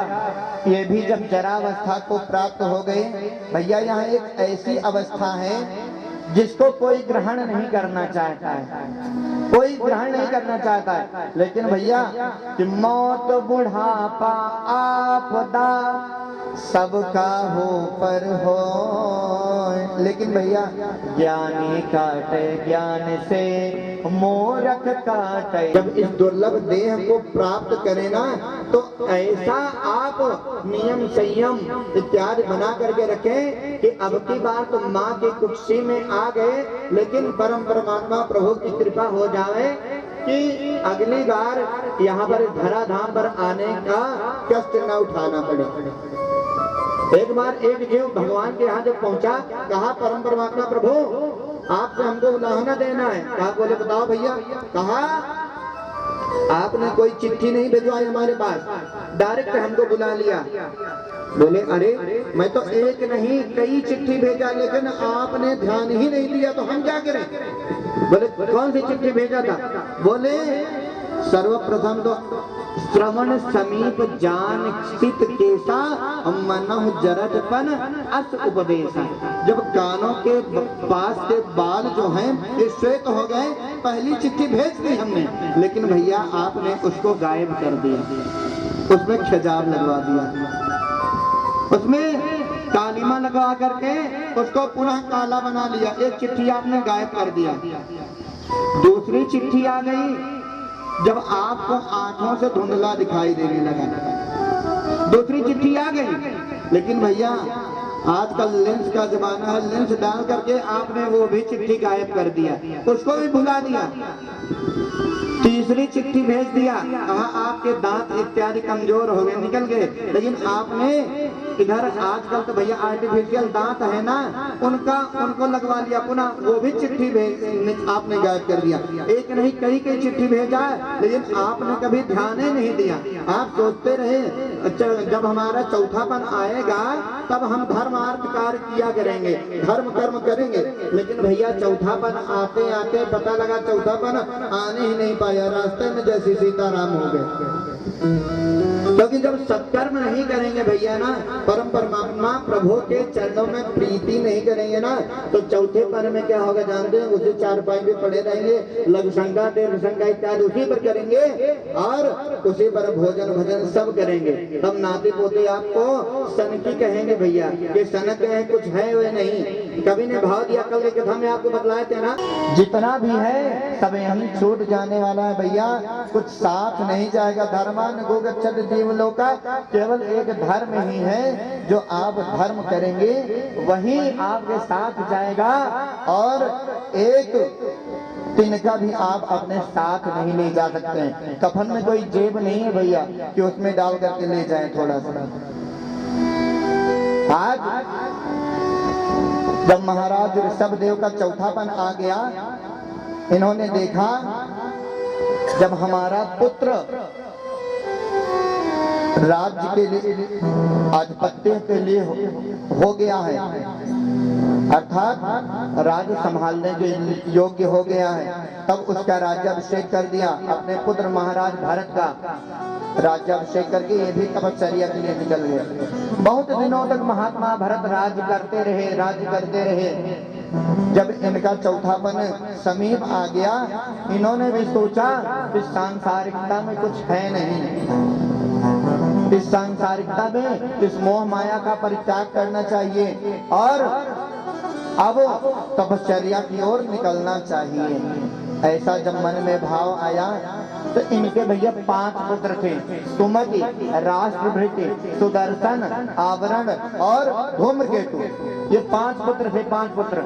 ये भी जब जरावस्था को प्राप्त हो गए। भैया यहाँ एक ऐसी अवस्था है जिसको कोई ग्रहण नहीं करना चाहता है, कोई ग्रहण नहीं करना चाहता है। लेकिन भैया कि मौत बुढ़ापा आपदा सबका हो पर हो, लेकिन भैया ज्ञानी काटे ज्ञान से मूर्ख काटे। जब इस दुर्लभ देह को प्राप्त करें ना, तो ऐसा आप नियम संयम इत्यादि बना करके रखें कि अब की बार तो माँ की कुक्षी में आ गए, लेकिन परम परमात्मा प्रभु की कृपा हो जाए कि अगली बार यहाँ पर धराधाम पर आने का कष्ट न उठाना पड़े। एक बार एक जीव भगवान के यहाँ जब पहुंचा, कहा परम परमात्मा प्रभु आपसे हमको उलाहना देना है। कहा, बोले बताओ भैया। कहा, आपने कोई चिट्ठी नहीं भिजवाई हमारे पास, डायरेक्ट हमको बुला लिया। बोले अरे मैं तो एक नहीं कई चिट्ठी भेजा, लेकिन आपने ध्यान ही नहीं दिया, तो हम क्या करें। बोले कौन सी चिट्ठी भेजा था। बोले सर्वप्रथम तो श्रवण समीप जान स्थित केसा मनहु जरदपन अस उपदेशा। जब कानों के पास के बाल जो हैं ये श्वेत हो गए, पहली चिट्ठी भेज दी हमने, लेकिन भैया आपने उसको गायब कर दिया, उसमें खिजाब लगवा दिया, उसमें कालीमा लगवा करके उसको पुनः काला बना लिया। एक चिट्ठी आपने गायब कर दिया। दूसरी चिट्ठी आ गई जब आपको आंखों से धुंधला दिखाई देने लगा, दूसरी चिट्ठी आ गई। लेकिन भैया आजकल लेंस का जमाना है, लेंस डाल करके आपने वो भी चिट्ठी गायब कर दिया, उसको भी भुला दिया। तीसरी चिट्ठी भेज दिया, कहा आपके दांत इत्यादि कमजोर हो गए, निकल गए, लेकिन आपने इधर आजकल तो भैया आर्टिफिशियल दांत है ना, उनको लगवा लिया, पुनः वो भी चिट्ठी भेज आपने गायब कर दिया। एक नहीं कई कई चिट्ठी भेजा, लेकिन आपने कभी ध्यान ही नहीं दिया। आप सोचते रहे जब हमारा चौथापन आएगा तब हम धर्मार्थ कार्य किया करेंगे, धर्म कर्म करेंगे, लेकिन भैया चौथापन आते आते पता लगा चौथापन आने ही नहीं पाया, रास्ते में जैसे सीताराम हो गए। क्योंकि जब सत्कर्म नहीं करेंगे भैया ना, परम परमात्मा प्रभु के चरणों में प्रीति नहीं करेंगे ना, तो चौथे पन में क्या होगा जानते हैं? उसी चारपाई पे पड़े रहेंगे, लघु शंका देव शंका इत्यादि उसी पर करेंगे और उसी पर भोजन भजन सब करेंगे। तब नाते पोते आपको सनकी कहेंगे भैया, कि सनक है कुछ है वे नहीं। कभी ने भाव दिया, कल के कथा में आपको बतलाए थे ना, जितना भी है सब यहीं छूट जाने वाला है भैया, कुछ साथ नहीं जाएगा। धर्मान गोगच्छद जीवलोका, केवल एक धर्म ही है जो आप धर्म करेंगे वही आपके साथ जाएगा, और एक तिनका भी आप अपने साथ नहीं ले जा सकते हैं। कफन में कोई जेब नहीं है भैया कि उसमें डाल करके ले जाएं थोड़ा सा। आज जब महाराज ऋषभदेव का चौथापन आ गया, इन्होंने देखा जब हमारा पुत्र राज्य के लिए आधिपत्य के लिए हो गया है, अर्थात राज्य संभालने के योग्य हो गया है, तब उसका राज्याभिषेक कर दिया। अपने पुत्र महाराज भरत का राज्याभिषेक करके ये भी तपश्चर्या के लिए निकल गए। बहुत दिनों तक महात्मा भरत राज्य करते रहे। जब इनका चौथापन समीप आ गया, इन्होंने भी सोचा कि सांसारिकता में कुछ है नहीं, इस सांसारिकता में इस मोह माया का परित्याग करना चाहिए और अब तपश्चर्या की ओर निकलना चाहिए। ऐसा जब मन में भाव आया तो इनके भैया 5 पुत्र थे, सुमति, राष्ट्रभृति, सुदर्शन, आवरण और धूम्रकेतु। ये 5 पुत्र थे, 5 पुत्र।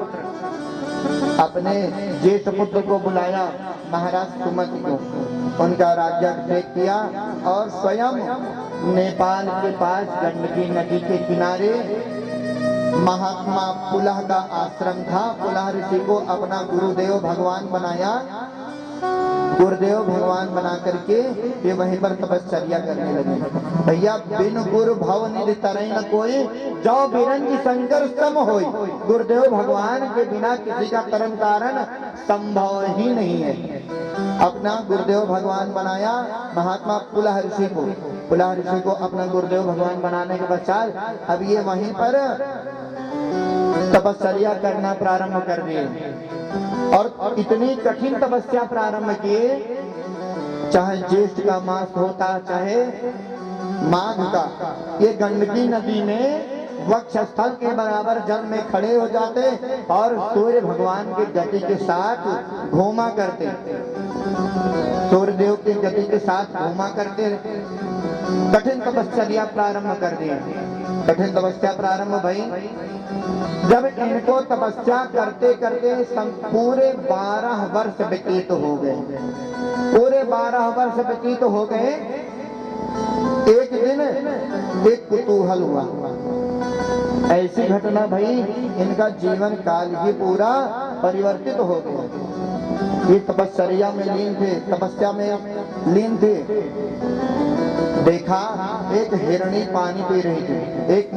अपने ज्येष्ठ पुत्र को बुलाया महाराज सुमति को, उनका राज्याभिषेक किया और स्वयं नेपाल के पास गंडकी नदी के किनारे महात्मा पुलह का आश्रम था। पुलह ऋषि को अपना गुरुदेव भगवान बनाया। गुरुदेव भगवान बना करके ये वहीं पर तपश्चर्या करने लगे। भैया बिन गुरु भव निधि तरई न कोई, जो बिरंज शंकर सम होई। गुरुदेव भगवान के बिना किसी का तरन तारण संभव ही नहीं है। अपना गुरुदेव भगवान बनाया महात्मा पुलह ऋषि को। पुलह ऋषि को अपना गुरुदेव भगवान बनाने के पश्चात अब ये वहीं पर तपश्चर्या करना प्रारंभ कर दिए और इतनी कठिन तपस्या प्रारंभ किए, चाहे ज्येष्ठ का मास होता चाहे माघ का। ये गंडकी नदी में वक्ष स्थल के बराबर जल में खड़े हो जाते और सूर्य भगवान की गति के साथ घूमा करते, सूर्यदेव की गति के साथ घूमा करते। कठिन तपश्चर्या प्रारंभ कर दी। कठिन तपस्या प्रारंभ भई। जब इनको तपस्या करते करते पूरे 12 वर्ष व्यतीत हो गए। पूरे 12 वर्ष व्यतीत हो गए। एक दिन एक कुतूहल हुआ। ऐसी घटना भई, इनका जीवन काल ही पूरा परिवर्तित हो गया। ये तपश्चर्या में लीन थे, तपस्या में लीन थे। देखा एक हिरणी पानी पी रही थी, एक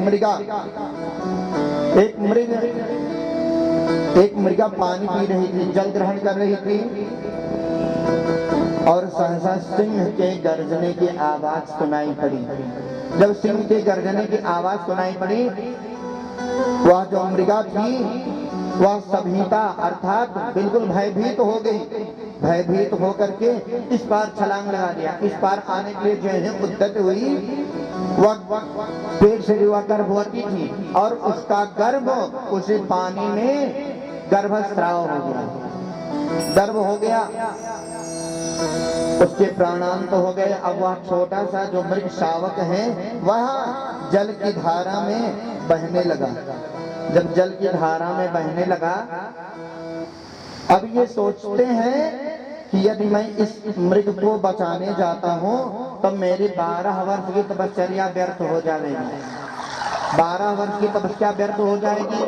मृगा पानी पी रही थी, जल ग्रहण कर रही थी। और सहसा सिंह के गर्जने की आवाज सुनाई पड़ी। जब सिंह के गर्जने की आवाज सुनाई पड़ी, वह जो मृगा थी वह सभीता अर्थात बिल्कुल भयभीत हो गई। भयभीत होकर के इस पार छलांग लगा दिया। इस पार आने के लिए जो है उद्यत हुई। वह पेट से युवा गर्भवती थी और उसका गर्भ उसे पानी में गर्भस्राव हो गया, गर्भ हो गया, उसके प्राणांत हो गए। अब वह छोटा सा जो मृग शावक है वह जल की धारा में बहने लगा। जब जल की धारा में बहने लगा, अब ये सोचते हैं कि यदि मैं इस मृग को बचाने जाता हूँ तो मेरी 12 वर्ष की तपश्चर्या व्यर्थ हो जाएगी, 12 वर्ष की तपस्या व्यर्थ हो जाएगी।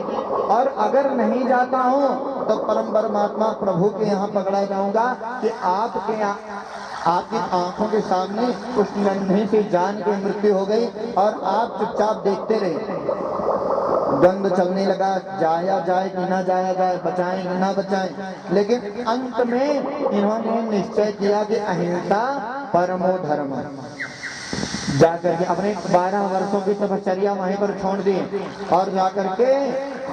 और अगर नहीं जाता हूँ तो परम परमात्मा प्रभु के यहाँ पकड़ा जाऊंगा कि आपकी आंखों के सामने उस नन्हे से जान की मृत्यु हो गई और आप चुपचाप देखते रहे। द्वंद्व चलने लगा, जाया जाए कि ना जाया जाए, बचाएं कि ना बचाएं। लेकिन अंत में इन्होंने निश्चय किया कि अहिंसा परमो धर्म। जाकर के अपने 12 वर्षों की तपश्चर्या वहीं पर छोड़ दी और जाकर के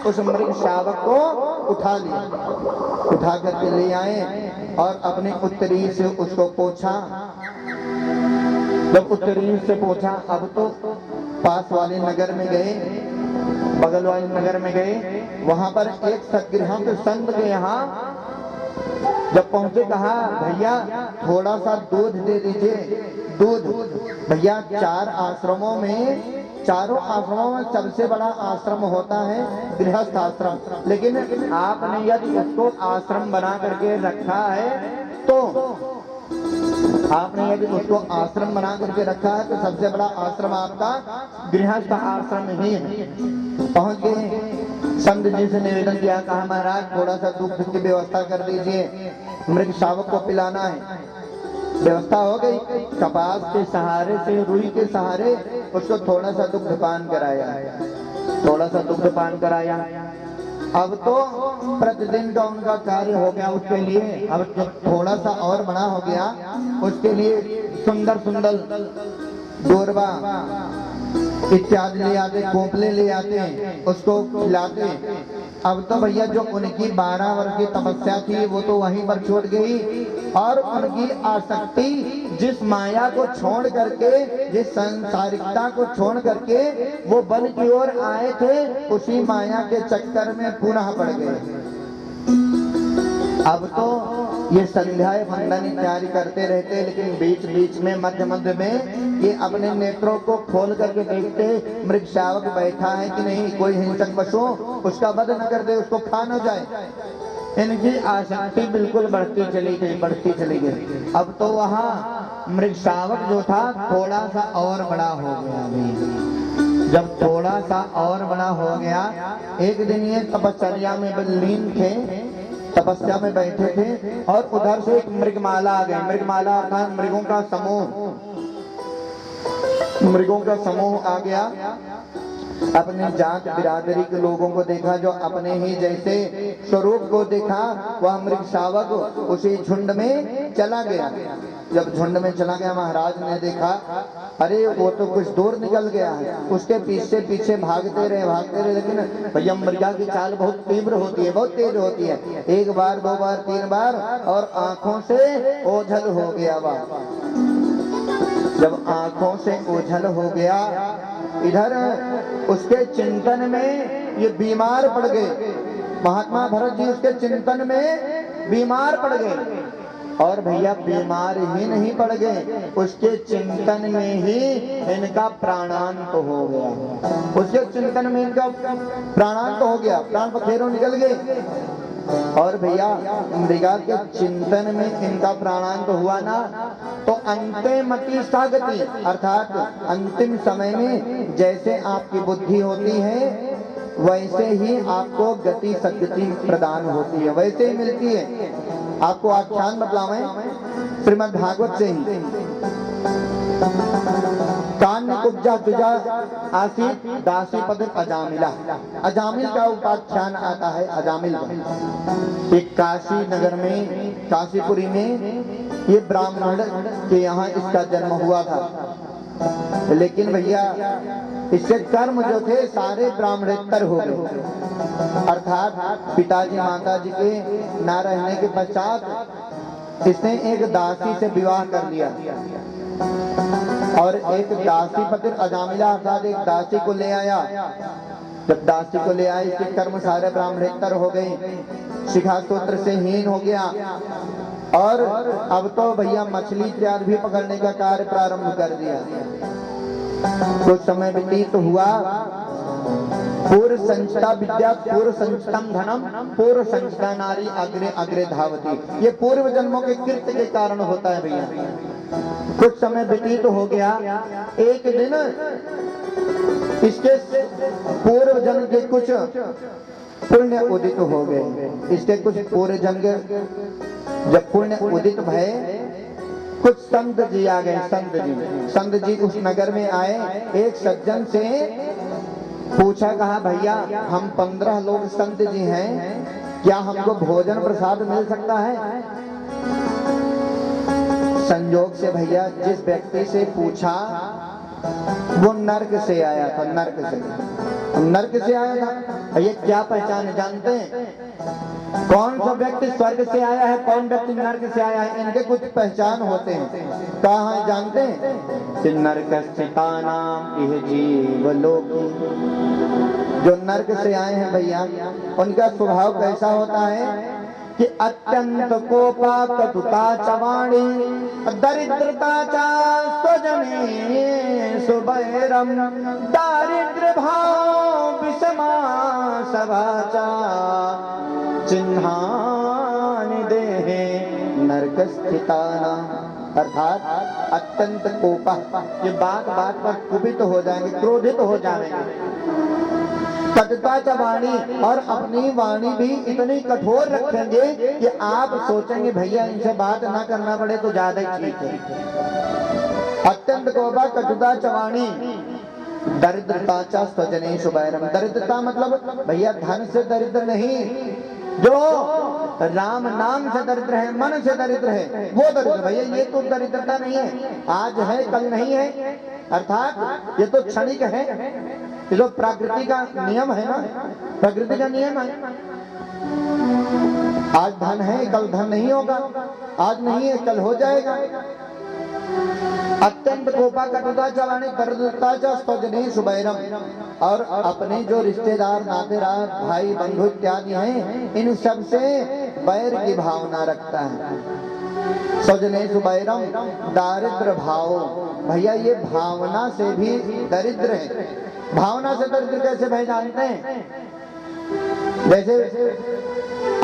उस मृग शावक को उठा लिया, उठा करके ले आए और अपने उत्तरी से उसको पोंछा। जब उत्तरी से पोंछा, अब तो पास वाले नगर में गए, बगल वाले नगर में गए, वहां पर एक सतगृहस्थ संत के यहाँ जब पहुंचे, कहा भैया थोड़ा सा दूध दे दीजिए। दूध भैया, 4 आश्रमों में, चारों आश्रमों में सबसे बड़ा आश्रम होता है गृहस्थ आश्रम, लेकिन आपने यदि उसको आश्रम बना करके रखा है तो आपने यदि उसको आश्रम बना करके रखा है तो सबसे बड़ा आश्रम आपका गृहस्थ आश्रम ही है। पहुंच गए, संत जी से निवेदन किया, कहा महाराज थोड़ा सा दूध की व्यवस्था कर दीजिए, मृग शावक को पिलाना है। व्यवस्था हो गई, कपास के सहारे से, रुई के सहारे उसको थोड़ा सा दुग्ध पान कराया, थोड़ा सा दुग्ध पान कराया। अब तो प्रतिदिन का उनका कार्य हो गया उसके लिए। अब जब थोड़ा सा और बड़ा हो गया, उसके लिए सुंदर सुंदर डोरवा इत्यादि ले आते, कोपले ले आते, उसको खिलाते। अब तो भैया जो उनकी 12 वर्ष की तपस्या थी वो तो वहीं पर छूट गई और उनकी आसक्ति जिस माया को छोड़ करके, जिस संसारिकता को छोड़ करके वो वन की ओर आए थे, उसी माया के चक्कर में पुनः पड़ गए। अब तो ये संध्याएं वंदन इत्यादि करते रहते, लेकिन बीच बीच में मध्य मध्य में ये अपने नेत्रों को खोल करके देखते मृग शावक बैठा है कि नहीं, कोई हिंसक पशु उसका वध न कर दे, उसको खा न जाए। इनकी आसक्ति बिल्कुल बढ़ती चली गई, बढ़ती चली गई। अब तो वहाँ मृग शावक जो था थोड़ा सा और बड़ा हो गया। अभी जब थोड़ा सा और बड़ा हो गया, एक दिन ये तपश्चर्या में लीन थे, तपस्या में बैठे थे और उधर से एक मृगमाला आ गई। मृगमाला अर्थात मृगों का समूह, मृगों का समूह आ गया। अपने जात बिरादरी के लोगों को देखा, जो अपने ही जैसे स्वरूप को देखा, वह मृग शावक उसी झुंड में चला गया। जब झुंड में चला गया, महाराज ने देखा, अरे वो तो कुछ दूर निकल गया है। उसके पीछे पीछे भागते रहे, लेकिन भैया मृगा की चाल बहुत तीव्र होती है, बहुत तेज होती है। एक बार, 2 बार, 3 बार और आंखों से ओझल हो गया। वह जब आंखों से ओझल हो गया, इधर उसके चिंतन में ये बीमार पड़ गए। महात्मा भरत जी उसके चिंतन में बीमार पड़ गए। और भैया बीमार ही नहीं पड़ गए, उसके चिंतन में ही इनका प्राणांत हो गया। उसके चिंतन में इनका प्राणांत हो गया, प्राण पखेरु निकल गए। और भैया मृगा के चिंतन में इनका प्राणांत हुआ ना, तो अंते मति सागति, अर्थात अंतिम समय में जैसे आपकी बुद्धि होती है वैसे ही आपको गति सद्गति प्रदान होती है, वैसे ही मिलती है। आपको आख्यान बतलावें श्रीमद् भागवत से ही। कान्य कुब्जा तुजा आसित दासी पद अजामिला। अजामिल का उपाख्यान आता है, अजामिल का। एक काशी नगर में, काशीपुरी में ये ब्राह्मण के यहाँ इसका जन्म हुआ था, लेकिन भैया इसके कर्म जो थे सारे ब्राह्मणेतर हो गए। अर्थात पिताजी माताजी के ना रहने के पश्चात इसने एक दासी से विवाह कर लिया और एक दासी पति अजामिला अर्थात एक दासी को ले आया। जब दासी को ले आए इसके कर्म सारे ब्राह्मणेतर हो गए, शिखा सूत्र से हीन हो गया और अब तो भैया मछली इत्यादि भी पकड़ने का कार्य प्रारंभ कर दिया। कुछ समय व्यतीत हुआ, पूर्व संचिता विद्या पूर्व संचितम धनम पूर्व संचिता नारी अग्रे अग्रे धावती। ये पूर्व जन्मों के कृत्य के कारण होता है भैया। कुछ समय व्यतीत हो गया, एक दिन इसके पूर्व जन्म के कुछ पुण्य उदित हो गए। इसके कुछ पूर्व जन्म जब पुण्य उदित भय, कुछ संत जी आ गए। संत जी उस नगर में आए, एक सज्जन से पूछा, कहा भैया हम 15 लोग संत जी हैं, क्या हमको भोजन प्रसाद मिल सकता है? संयोग से भैया जिस व्यक्ति से पूछा वो नर्क से आया था। नर्क से आया था। ये क्या पहचान जानते हैं? कौन सा व्यक्ति स्वर्ग से आया है, कौन व्यक्ति नर्क से आया है, इनके कुछ पहचान होते हैं। कहाँ है जानते हैं? कि नर्क स्थितानाम इह जीवलोकी। जो नर्क से आए हैं भैया, उनका स्वभाव कैसा होता है कि अत्यंत कोपा कटुता च वाणी दरिद्रता च स्वजने सुबैरम दारिद्र्य भाव विषमा सभा च चिन्हानि देहे नरक स्थिताना। अर्थात अत्यंत कोपा, ये बात बात पर कुपित हो जाएंगे, क्रोधित हो जाएंगे। कटुता च वाणी, और अपनी वाणी भी इतनी कठोर रखेंगे कि आप सोचेंगे भैया इनसे बात ना करना पड़े तो ज्यादा ही ठीक है। अत्यंत कोपा कटुता च वाणी दरिद्रता च स्वजने सुबैरम। दरिद्रता मतलब भैया धन से दरिद्र नहीं, जो राम नाम से दरिद्र है, मन से दरिद्र है, वो दरिद्र। भैया ये तो दरिद्रता नहीं है, आज है कल नहीं है। अर्थात ये तो क्षणिक है, ये तो प्रकृति का नियम है ना, प्रकृति का नियम है। आज धन है कल धन नहीं होगा, आज नहीं है कल हो जाएगा। अत्यंत कोपा कटुता चवाणी दरिद्रता च स्वजने सुबैरम, और अपने जो रिश्तेदार नातेदार भाई बंधु इत्यादि हैं, इन सब से बैर की भावना रखता है। स्वजने सुबैरम दारिद्र भाव। भैया ये भावना से भी दरिद्र है। भावना से दरिद्र कैसे भाई जानते हैं? जैसे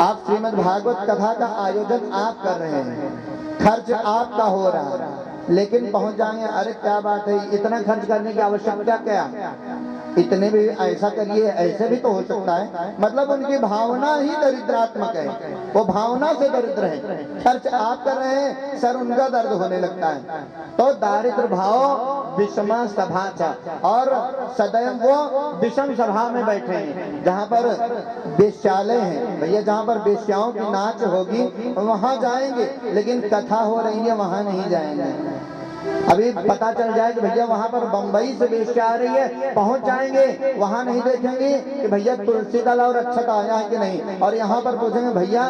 आप श्रीमद् भागवत कथा का आयोजन आप कर रहे हैं, खर्च आपका हो रहा है, लेकिन पहुंच जाएंगे, अरे क्या बात है, इतना खर्च करने की आवश्यकता क्या, इतने भी ऐसा करिए, ऐसे भी तो हो सकता है। मतलब उनकी भावना ही दरिद्रात्मक है, वो भावना से दरिद्र है। खर्च आप कर रहे हैं, सर उनका दर्द होने लगता है। तो दारिद्र भाव विषमा सभा चा, और सदैव वो विषम सभा में बैठे हैं, जहाँ पर वेश्यालय है भैया, जहाँ पर वेश्याओं की नाच होगी वहां जाएंगे, लेकिन कथा हो रही है वहां नहीं जाएंगे। अभी पता चल जाए कि भैया वहां पर बंबई से वेश्या आ रही है, पहुंच जाएंगे, वहां नहीं देखेंगे कि भैया तुलसी दल और अक्षत आया है कि नहीं, और यहाँ पर पूछेंगे भैया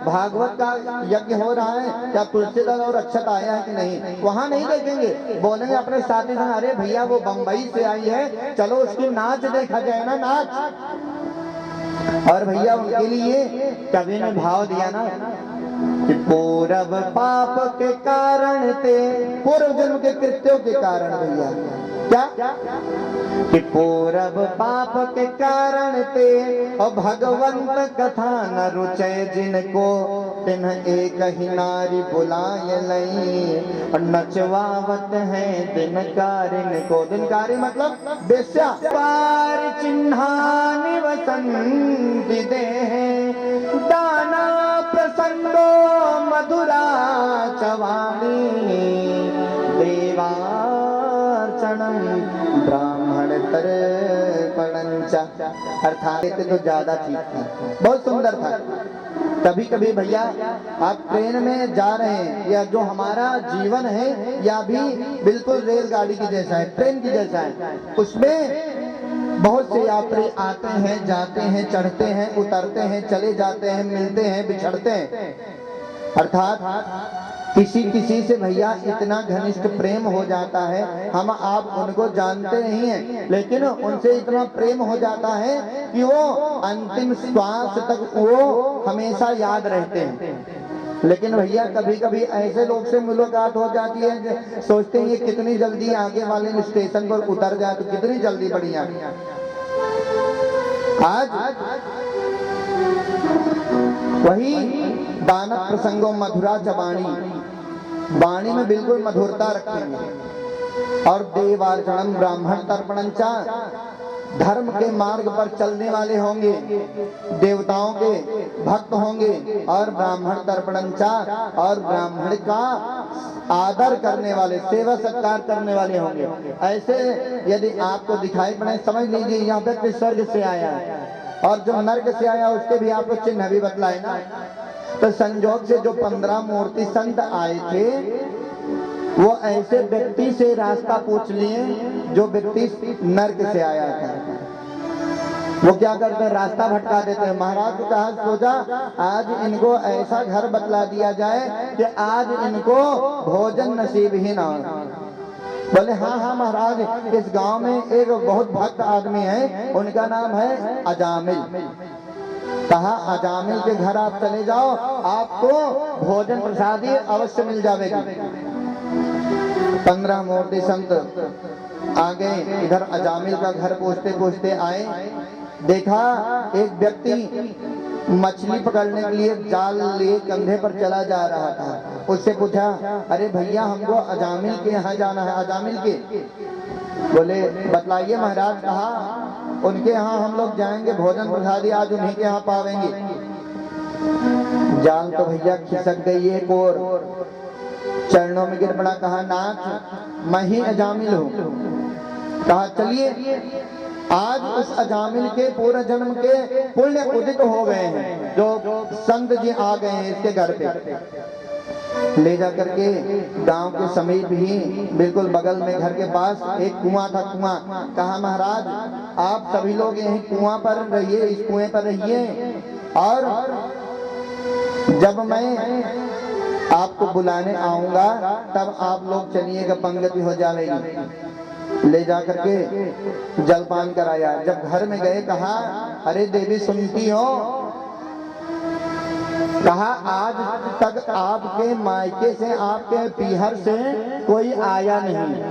भागवत का यज्ञ हो रहा है, क्या तुलसी दल और अक्षत आया है कि नहीं, वहां नहीं देखेंगे। बोलेंगे अपने साथी संग, अरे भैया वो बंबई से आई है, चलो उसकी नाच देखा जाए ना, नाच। और भैया उनके लिए कवि ने भाव दिया ना कि पूर्व पाप के कारण थे, पूर्व जन्म के कृत्यों के कारण भैया क्या कि पूर्व पाप के कारण थे, और भगवंत कथा न रुचे जिनको, तिन्ह एक ही नारी बुलाए लई, और नचवावत है दिनकारिन को। दिनकारी मतलब वेश्या। पार चिन्हानि वसंति देहे, दाना प्रसंगो मधुरा चवाणी, देवार्चनम ब्राह्मण तर्पणं च। अर्थात तो ज्यादा ठीक था, बहुत सुंदर था। कभी कभी भैया आप ट्रेन में जा रहे हैं, या जो हमारा जीवन है या भी बिल्कुल रेलगाड़ी की जैसा है, ट्रेन की जैसा है। उसमें बहुत से यात्री आते हैं, जाते हैं, चढ़ते हैं, उतरते हैं, चले जाते हैं, मिलते हैं, बिछड़ते हैं। अर्थात किसी किसी से भैया इतना घनिष्ठ प्रेम हो जाता है, हम आप उनको जानते नहीं हैं, लेकिन उनसे इतना प्रेम हो जाता है कि वो अंतिम श्वास तक वो हमेशा याद रहते हैं। लेकिन भैया कभी कभी ऐसे लोग से मुलाकात हो जाती है, सोचते हैं ये कितनी जल्दी आगे वाले स्टेशन पर उतर जाए तो कितनी जल्दी बढ़िया। आज वही दानव प्रसंगों मधुरा चबाणी, वाणी में बिल्कुल मधुरता रखेंगे। और देवार्चनम ब्राह्मण तर्पणंचा, धर्म के मार्ग पर चलने वाले होंगे, देवताओं के भक्त होंगे, और ब्राह्मण तर्पणंचा, और ब्राह्मण का आदर करने वाले, सेवा सत्कार करने वाले होंगे। ऐसे यदि आपको दिखाई पड़े, समझ लीजिए यहाँ पे स्वर्ग से आया है, और जो नर्क से आया उसके भी आपको चिन्ह भी बतलाए ना। तो संजोग से जो 15 मूर्ति संत आए थे, वो ऐसे व्यक्ति से रास्ता पूछ लिए जो व्यक्ति नर्क से आया था। वो क्या करते हैं, रास्ता भटका देते हैं। महाराज को कहा, सोचा आज इनको ऐसा घर बतला दिया जाए कि आज इनको भोजन नसीब ही ना हो। बोले हाँ हाँ महाराज, इस गांव में एक बहुत भक्त आदमी है, उनका नाम है अजामिल। कहा अजामिल के घर आप चले जाओ, आपको भोजन प्रसादी अवश्य मिल जाएगी। 15 मूर्ति संत आ गए, इधर अजामिल का घर पूछते पूछते आए। देखा एक व्यक्ति मछली पकड़ने के लिए जाल लिए कंधे पर चला जा रहा था। उससे पूछा, अरे भैया हमको अजामिल के यहाँ जाना है। अजामिल के बोले बतलाइए महाराज। कहा उनके यहाँ हम लोग जाएंगे, भोजन प्रसादी आज उन्हीं के यहाँ पावेंगे। जाल तो भैया खिसक गई एक और, चरणों में गिर पड़ा। कहा नाथ मैं ही अजामिल हूँ। कहा चलिए, आज उस अजामिल के पूर्व जन्म के पुण्य उदित हो गए हैं, जो संत जी आ गए हैं इसके घर पे। ले जा करके गांव के समीप ही बिल्कुल बगल में घर के पास एक कुआं था। कुआं कहा महाराज आप सभी लोग यही कुआं पर रहिए, इस कुएं पर रहिए, और जब मैं आपको बुलाने आऊंगा तब आप लोग चलिएगा, पंगति हो जाएगी। ले जा करके जलपान कराया। जब घर में गए कहा, अरे देवी सुनती हो? कहा आज तक आपके मायके से, आपके पीहर से कोई आया नहीं,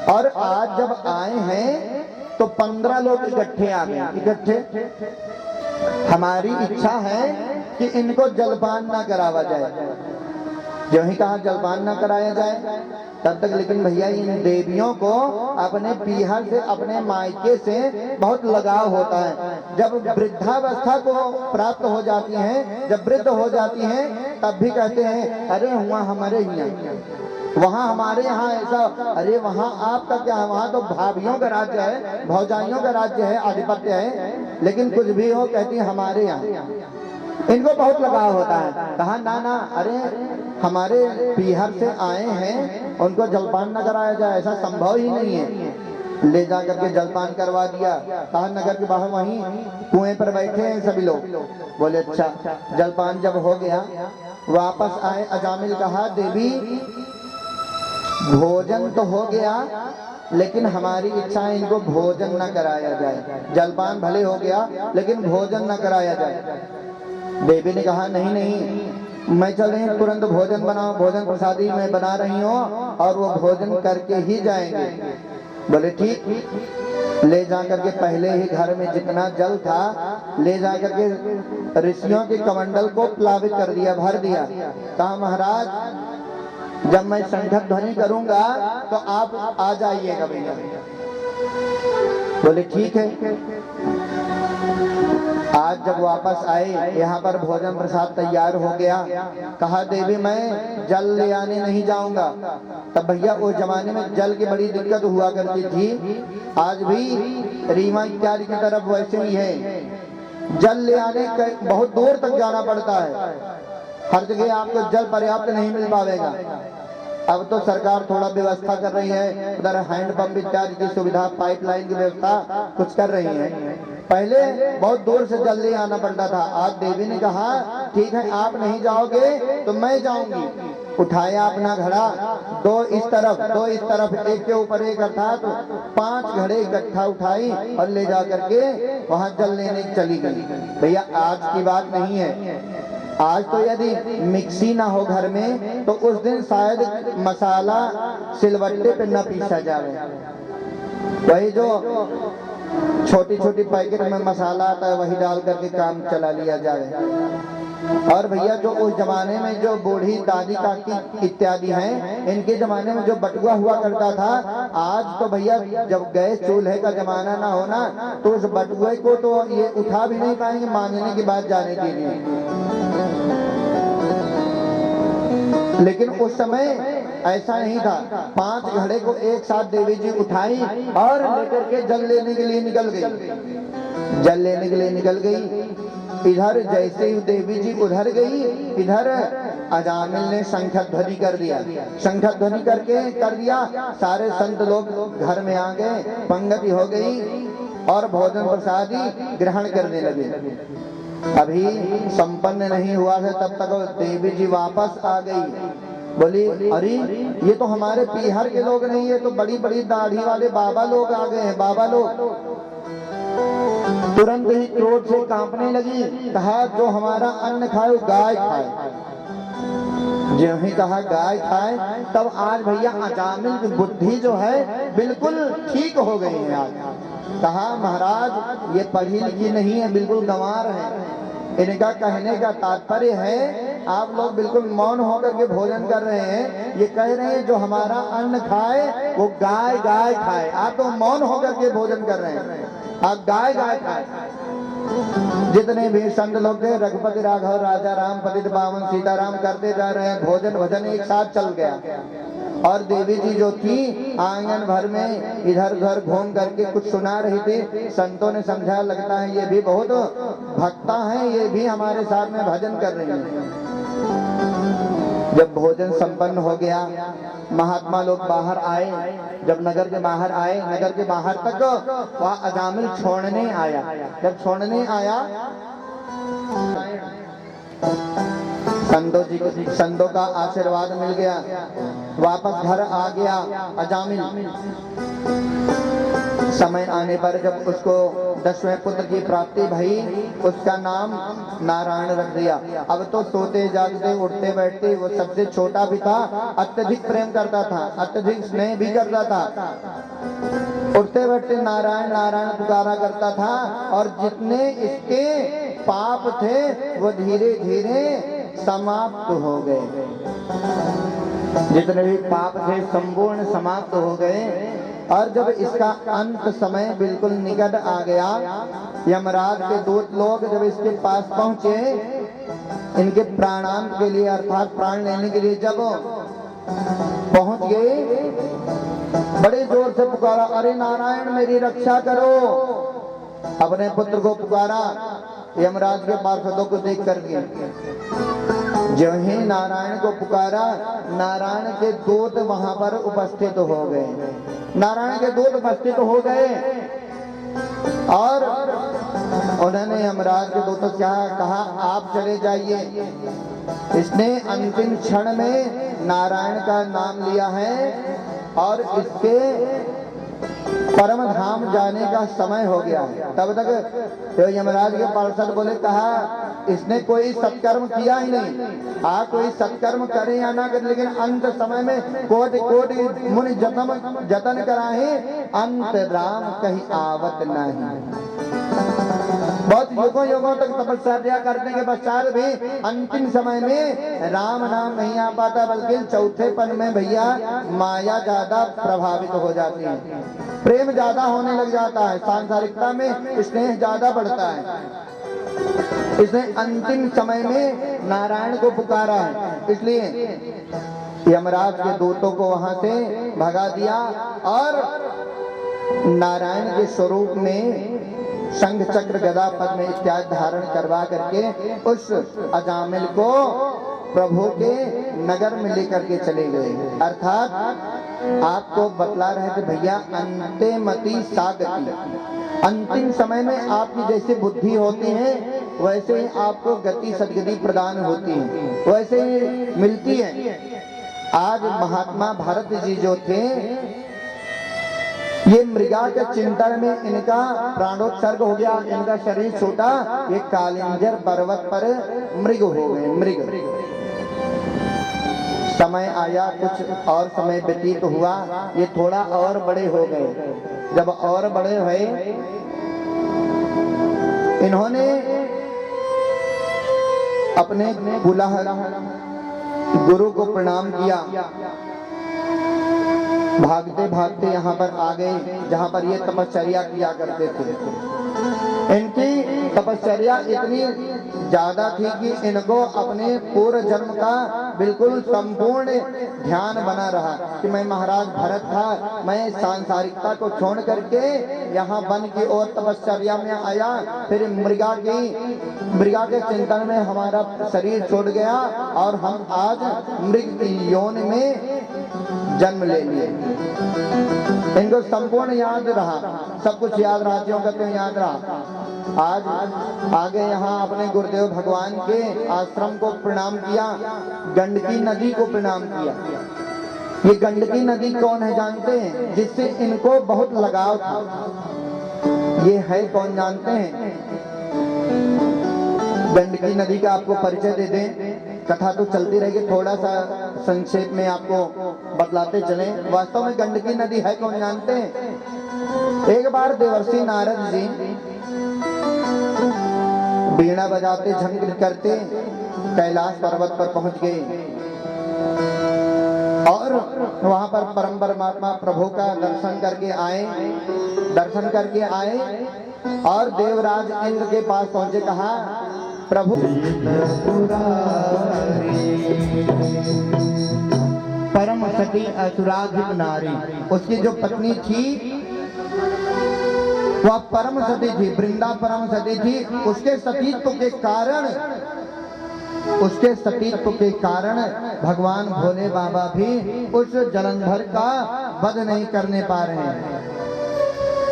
और आज जब आए हैं तो 15 लोग इकट्ठे आ गए। इकट्ठे, हमारी इच्छा है कि इनको जलपान ना करावा जाए। जो ही कहा जलपान ना कराया जाए तब तक, लेकिन भैया इन देवियों को अपने पीहर से, अपने मायके से बहुत लगाव होता है। जब वृद्धावस्था को प्राप्त हो जाती हैं, जब वृद्ध हो जाती हैं, तब भी कहते हैं अरे हुआ हमारे यहाँ, वहाँ हमारे यहाँ ऐसा, अरे वहाँ आपका क्या है, वहाँ तो भाभियों का राज्य है, भौजाइयों का राज्य है, आधिपत्य है, लेकिन कुछ भी हो कहती है हमारे यहाँ। इनको बहुत लगाव होता है। कहा ना ना, अरे हमारे पीहर से आए हैं, उनको जलपान न कराया जाए, ऐसा संभव ही नहीं है। ले जा करके जलपान करवा दिया। कहा नगर के बाहर वहीं कुएं पर बैठे हैं सभी लोग। बोले अच्छा। जलपान जब हो गया वापस आए। अजामिल कहा देवी भोजन तो हो गया, लेकिन हमारी इच्छा है इनको भोजन न कराया जाए। जलपान भले हो गया लेकिन भोजन न कराया जाए। देवी ने कहा नहीं नहीं, मैं चल रही हूँ, तुरंत भोजन बनाओ, भोजन प्रसादी मैं बना रही हूँ और वो भोजन करके ही जाएंगे। बोले ठीक। ले जा करके पहले ही घर में जितना जल था ले जा करके ऋषियों के कमंडल को प्लावित कर दिया, भर दिया। कहा महाराज जब मैं शंखक ध्वनि करूंगा तो आप आ जाइएगा भैया। बोले ठीक है। आज जब वापस आए यहाँ पर भोजन प्रसाद तैयार हो गया। कहा देवी मैं जल ले आने नहीं जाऊंगा। तब भैया उस जमाने में जल की बड़ी दिक्कत हुआ करती थी, आज भी रीवा इत्यादि की तरफ वैसे ही है। जल ले आने बहुत दूर तक जाना पड़ता है, हर जगह आपको जल पर्याप्त नहीं मिल पाएगा। अब तो सरकार थोड़ा व्यवस्था कर रही है, उधर हैंडपंप इत्यादि की सुविधा, पाइपलाइन की व्यवस्था कुछ कर रही है। पहले बहुत दूर से जल ले आना पड़ता था। आज देवी ने कहा ठीक है आप नहीं जाओगे तो मैं जाऊंगी। उठाया अपना घड़ा, दो इस तरफ एक के ऊपर एक, अर्थात 5 घड़े इकट्ठा उठाई और ले जा करके वहां जल लेने चली गई। भैया आज की बात नहीं है, आज तो यदि मिक्सी ना हो घर में तो उस दिन शायद मसाला सिलवट्टे पे न पीसा जाए, वही जो छोटी छोटी पैकेट में मसाला आता है वही डाल करके काम चला लिया जाए। और भैया जो उस जमाने में जो बूढ़ी दादी काकी इत्यादि हैं, इनके जमाने में जो बटुआ हुआ करता था, आज तो भैया जब गैस चूल्हे का जमाना ना होना तो उस बटुए को तो ये उठा भी नहीं पाएंगे मांगने की बात जाने के लिए। लेकिन उस समय ऐसा नहीं था, 5 घड़े को एक साथ देवी जी उठाई और लेकर के जल लेने के लिए निकल गई। जल लेने के लिए निकल गई, इधर जैसे ही देवी जी उधर गई, इधर अजामिल ने शंखध्वनि कर दिया। शंखध्वनि करके कर दिया, सारे संत लोग घर में आ गए, पंगति हो गई और भोजन प्रसादी ग्रहण करने लगे। अभी संपन्न नहीं हुआ था तब तक देवी जी वापस आ गई। बोली अरे ये तो हमारे पीहर के लोग नहीं, ये तो बड़ी बड़ी दाढ़ी वाले बाबा लोग आ गए हैं, बाबा लोग। तुरंत ही क्रोध से कांपने लगी, कहा जो हमारा अन्न खाए वो गाय खाए। जो ही कहा गाय खाए, तब आज भैया अजामिल की बुद्धि जो है बिल्कुल ठीक हो गई है। आज कहा महाराज ये पढ़ी लिखी नहीं है, बिल्कुल गंवार है। इनका कहने का तात्पर्य है आप लोग बिल्कुल मौन होकर के भोजन कर रहे हैं, ये कह रहे हैं जो हमारा अन्न खाए वो गाय गाय खाए। आप तो मौन होकर के भोजन कर रहे हैं, आप गाय गाय खाए। जितने भी संत लोग थे, रघुपति राघव राजा राम पतित पावन सीताराम करते जा रहे हैं, भोजन भजन एक साथ चल गया। और देवी जी जो थी आंगन भर में इधर उधर घूम करके कुछ सुना रही थी। संतों ने समझा लगता है ये भी बहुत भक्ता हैं, ये भी हमारे साथ में भजन कर रही हैं। जब भोजन संपन्न हो गया, महात्मा लोग बाहर आए। जब नगर के बाहर आए, नगर के बाहर तक वह अजामिल छोड़ने आया। जब छोड़ने आया, संतों का आशीर्वाद मिल गया, वापस घर आ गया अजामिल। समय आने पर जब उसको 10वें पुत्र की प्राप्ति भई, उसका नाम नारायण रख दिया। अब तो सोते जागते उठते बैठते वो सबसे छोटा भी था, अत्यधिक प्रेम करता था, अत्यधिक स्नेह भी करता था। उठते बैठते नारायण नारायण पुकारा करता था। और जितने इसके पाप थे वो धीरे धीरे समाप्त हो गए। जितने भी पाप थे संपूर्ण समाप्त हो गए। और जब इसका अंत समय बिल्कुल निकट आ गया, यमराज के दूत लोग जब इसके पास पहुंचे, इनके प्राणांत के लिए अर्थात प्राण लेने के लिए जब पहुंच गए, बड़े जोर से पुकारा, अरे नारायण मेरी रक्षा करो। अपने पुत्र को पुकारा, यमराज के पार्षदों को देख करके जो ही नारायण को पुकारा, नारायण के दूत वहां पर उपस्थित हो गए। नारायण के दूत उपस्थित हो गए और उन्होंने यमराज के दूतों से कहा आप चले जाइए। इसने अंतिम क्षण में नारायण का नाम लिया है और इसके परम धाम जाने का समय हो गया है। तब तक तो यमराज के पार्षद बोले, कहा इसने कोई सत्कर्म किया ही नहीं। कोई सत्कर्म करे या ना करे, लेकिन अंत समय में कोटि कोटि मुनि जतन कराहे, अंत राम कहीं आवत नहीं। बहुत युगों युगों तक तपस्या करने के पश्चात भी अंतिम समय में राम नाम नहीं आ पाता, बल्कि चौथेपन में भैया माया ज्यादा प्रभावित हो जाती है, प्रेम ज्यादा होने लग जाता है, सांसारिकता में स्नेह ज्यादा बढ़ता है। इसने अंतिम समय में नारायण को पुकारा है, इसलिए यमराज के दूतों को वहां से भगा दिया और नारायण के स्वरूप में शंख चक्र गदा पद्म इत्यादि धारण करवा करके उस अजामिल को प्रभु के नगर में लेकर के चले गए। अर्थात आपको बतला रहे थे भैया, अंतेमति सागति, अंतिम समय में आपकी जैसे बुद्धि होती है वैसे ही आपको गति सदगति प्रदान होती है, वैसे ही मिलती है। आज महात्मा भारत जी जो थे, ये मृगा के चिंतन में इनका प्राणोत्सर्ग हो गया, इनका शरीर छोटा, ये कालिंजर पर्वत पर मृग हो गए। मृग समय आया, कुछ और समय व्यतीत हुआ, ये थोड़ा और बड़े हो गए। जब और बड़े हुए, इन्होंने अपने कुलह गुरु को प्रणाम किया। भागते भागते यहाँ पर आ गए जहाँ पर ये तपश्चर्या किया करते थे। इनकी तपश्चर्या इतनी ज्यादा थी कि इनको अपने पूर्व जन्म का बिल्कुल संपूर्ण ध्यान बना रहा कि मैं महाराज भरत था, मैं सांसारिकता को छोड़ करके यहाँ वन की ओर तपश्चर्या में आया, फिर मृगा के चिंतन में हमारा शरीर छोड़ गया और हम आज मृग की योन में जन्म ले लिए। इनको संपूर्ण याद रहा, सब कुछ याद रहा, क्यों कहते हैं याद रहा। आज आगे यहाँ अपने गुरुदेव भगवान के आश्रम को प्रणाम किया, गंडकी नदी को प्रणाम किया। ये गंडकी नदी कौन है जानते हैं? जिससे इनको बहुत लगाव था, ये है कौन जानते हैं? गंडकी नदी का आपको परिचय दे दें, कथा तो चलती रहेगी, थोड़ा सा संक्षेप में आपको बतलाते चले। वास्तव में गंडकी नदी है कौन जानते हैं? एक बार देवर्षि नारद जी बीड़ा बजाते झंझट करते कैलाश पर्वत पर पहुंच गए और वहां पर परम परमात्मा प्रभु का दर्शन करके आए और देवराज इंद्र के पास पहुंचे। कहा, प्रभु परम सती असुराधिप नारी, उसकी जो पत्नी थी वह परम सती थी, वृंदा परम सती थी। उसके सतीत्व के कारण भगवान भोले बाबा भी उस जलंधर का वध नहीं करने पा रहे हैं।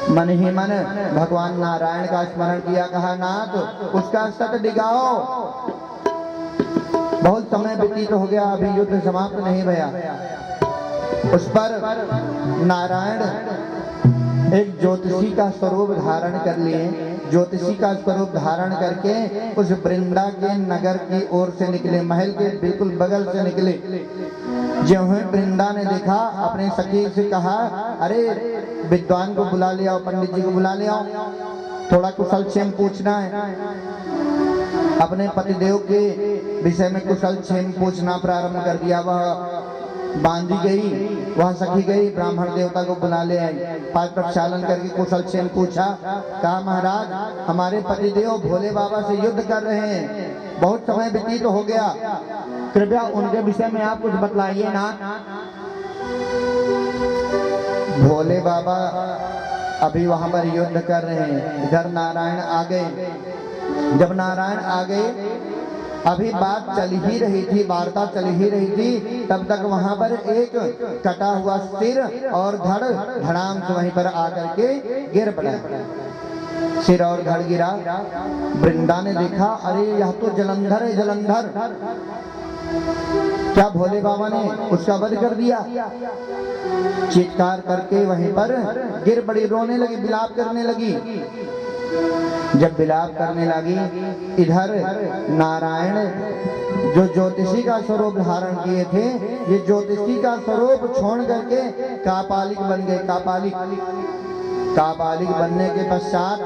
मन ही मन भगवान नारायण का स्मरण किया, कहा नाथ उसका सत डिगाओ। बहुत समय व्यतीत हो गया, अभी युद्ध समाप्त नहीं भया। उस पर नारायण एक ज्योतिषी का स्वरूप धारण कर लिए। ज्योतिषी का स्वरूप धारण करके उस वृंदा के नगर की ओर से निकले, महल के बिल्कुल बगल से निकले। जो वृंदा ने देखा, अपने सखी से कहा, अरे विद्वान को बुला ले आओ, पंडित जी को बुला ले आओ, थोड़ा कुशल क्षेम पूछना है। अपने पतिदेव के विषय में कुशल क्षेम पूछना प्रारंभ कर दिया। वह बांधी गई, वह सखी गई, ब्राह्मण देवता को बुला ले आई, पाद प्रक्षालन करके कुशल क्षेम पूछा। कहा, महाराज हमारे पतिदेव भोले बाबा से युद्ध कर रहे हैं, बहुत समय व्यतीत हो गया, कृपया उनके विषय में आप कुछ बतलाइए ना। भोले बाबा अभी वहां पर युद्ध कर रहे हैं, इधर नारायण आ गए। जब नारायण आ गए, अभी बात चल ही रही थी, वार्ता चल ही रही थी, तब तक वहां पर एक कटा हुआ सिर और धड़ धड़ाम से वहीं पर आकर के गिर पड़ा। सिर और धड़ गिरा। वृंदा ने देखा, अरे यह तो जलंधर है, जलंधर। क्या भोले बाबा ने उसका वध कर दिया? चित्कार करके वहीं पर गिर पड़ी, रोने लगी, विलाप करने लगी। जब विलाप करने लगी, इधर नारायण जो ज्योतिषी का स्वरूप धारण किए थे, ये ज्योतिषी का स्वरूप छोड़ करके कापालिक बन गए। कापालिक बनने के पश्चात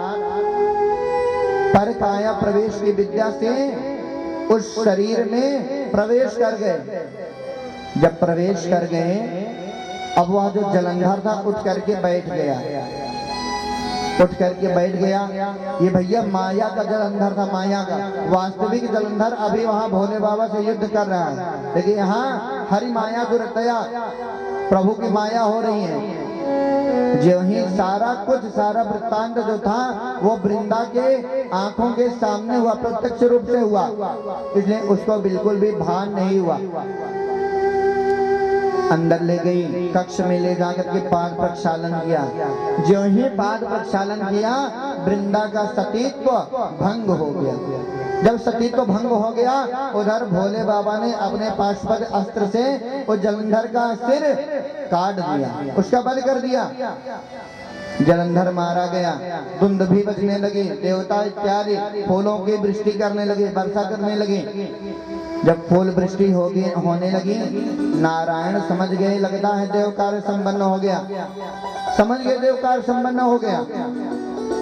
पर काया प्रवेश की विद्या से उस शरीर में प्रवेश कर गए। जब प्रवेश कर गए, अब वह जो जलंधर था उठ करके बैठ गया। ये भैया माया का जलंधर था, माया का। वास्तविक जलंधर अभी वहां भोले बाबा से युद्ध कर रहा है, लेकिन यहाँ हरि माया दुर्तया प्रभु की माया हो रही है। जो ही सारा कुछ सारा वृत्तांत जो था वो वृंदा के आंखों के सामने हुआ, प्रत्यक्ष रूप से हुआ, इसलिए उसको बिल्कुल भी भान नहीं हुआ। अंदर ले गई, कक्ष में ले जाकर के पाद प्रक्षालन किया। जो ही पाद प्रक्षालन किया वृंदा का सतीत्व भंग हो गया। जब सतीत्व भंग हो गया उधर भोले बाबा ने अपने पाशुपत अस्त्र से वो जलंधर का सिर काट दिया, उसका वध कर दिया। जलंधर मारा गया, धुंध भी बजने लगी, देवता इत्यादि फूलों की वृष्टि करने लगे, वर्षा करने लगे। जब फूल वृष्टि होने लगी, नारायण समझ गए लगता है देव कार्य संपन्न हो गया, समझ गए देव कार्य संपन्न हो गया।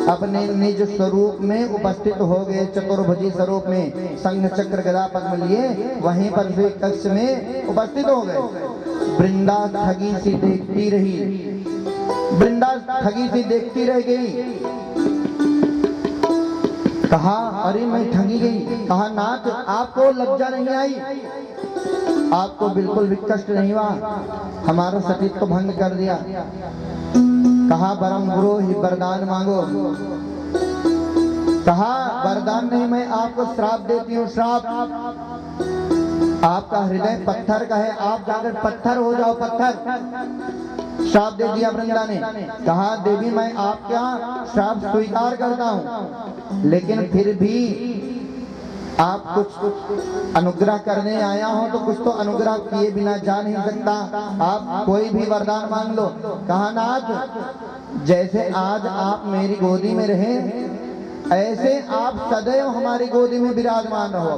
अपने निज स्वरूप में उपस्थित हो गए, चतुर्भुजी स्वरूप में संघ चक्र गदा पद्म लिए वहीं पर से कक्ष में उपस्थित हो गए। वृंदा ठगी सी देखती रही, वृंदा ठगी सी देखती रह गई। कहा अरे मैं ठगी गई। कहा नाथ आपको लज्जा नहीं आई, आपको बिल्कुल भी कष्ट नहीं हुआ, हमारा सतीत्व भंग कर दिया। कहा परम गुरु ही वरदान मांगो। कहा वरदान नहीं, मैं आपको श्राप देती हूँ, श्राप। आपका हृदय पत्थर का है, आप जाकर पत्थर हो जाओ, पत्थर। श्राप दे दिया वृंदा ने। कहा देवी मैं आपका श्राप स्वीकार करता हूँ, लेकिन फिर भी आप कुछ अनुग्रह करने आया हो तो कुछ तो अनुग्रह किए बिना जा नहीं सकता, आप कोई भी वरदान मांग लो। कहा नाथ जैसे आज आप मेरी गोदी में रहे ऐसे आप सदैव हमारी गोदी में विराजमान रहो।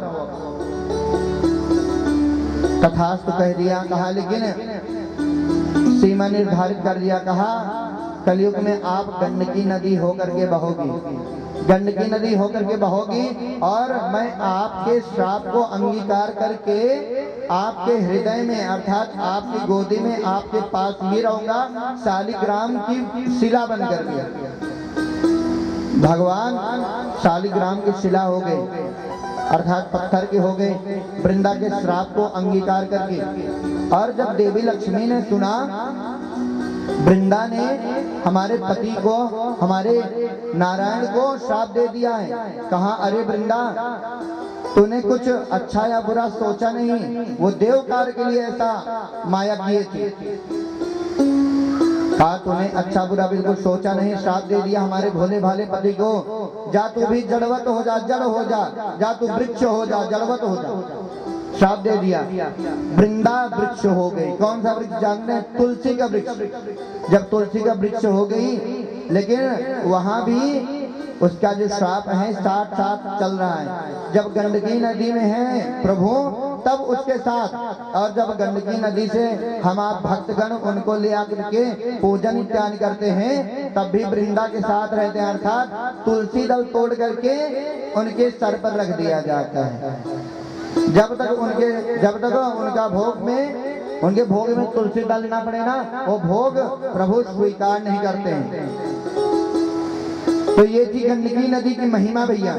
तथास्तु कह दिया। कहा लेकिन सीमा निर्धारित कर दिया। कहा कलयुग में आप गंडकी नदी होकर के बहोगी, गंडकी नदी होकर के बहोगी और मैं आपके श्राप को अंगीकार करके आपके हृदय में अर्थात आपकी गोदी में आपके पास ही रहूंगा, शालिग्राम की शिला बन कर के। भगवान शालिग्राम की शिला हो गए अर्थात पत्थर के हो गए, वृंदा के श्राप को अंगीकार करके। और जब देवी लक्ष्मी ने सुना वृंदा ने हमारे पति को, हमारे नारायण को श्राप दे दिया है, कहा अरे वृंदा तूने कुछ अच्छा या बुरा सोचा नहीं, वो देव कार्य के लिए ऐसा माया किए थे। कहा तूने अच्छा बुरा बिल्कुल सोचा नहीं, श्राप दे दिया हमारे भोले भाले पति को। जा तू भी जड़वत हो जा, जड़ हो जा, जा तू वृक्ष हो जा, जड़वत हो जा। श्राप दे दिया। वृंदा वृक्ष हो गई। कौन सा वृक्ष जानते हैं? तुलसी का वृक्ष। जब तुलसी का वृक्ष हो गई, लेकिन वहां भी उसका जो श्राप है साथ साथ चल रहा है। जब गंडकी नदी में है प्रभु तब उसके साथ, और जब गंडकी नदी से हम आप भक्तगण उनको ले आकर के पूजन इत्यादि करते हैं तब भी वृंदा के साथ रहते हैं, अर्थात तुलसी दल तोड़ करके उनके सर पर रख दिया जाता है। जब तक उनका भोग में, उनके भोग में तुलसी दल ना पड़े ना, वो भोग प्रभु स्वीकार नहीं करते हैं। तो ये थी गंडकी नदी की महिमा भैया।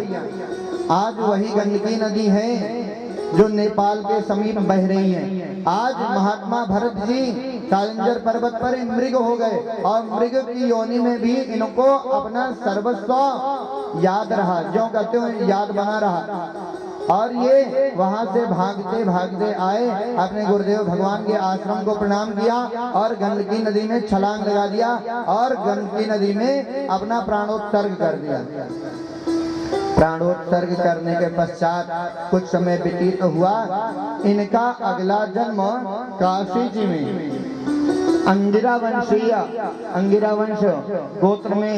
आज वही गंडकी नदी है जो नेपाल के समीप बह रही है। आज महात्मा भरत जी कालिंजर पर्वत पर मृग हो गए और मृग की योनि में भी इनको अपना सर्वस्व याद रहा, जो कहते हो याद बना रहा। और ये वहां से भागते भागते आए, अपने गुरुदेव भगवान के आश्रम को प्रणाम किया और गंडकी नदी में छलांग लगा दिया और गंडकी नदी में अपना प्राणोत्सर्ग कर दिया। प्राणोत्सर्ग करने के पश्चात कुछ समय व्यतीत हुआ, इनका अगला जन्म काशी जी में अंगिरा वंशीय, अंगिरा वंश गोत्र में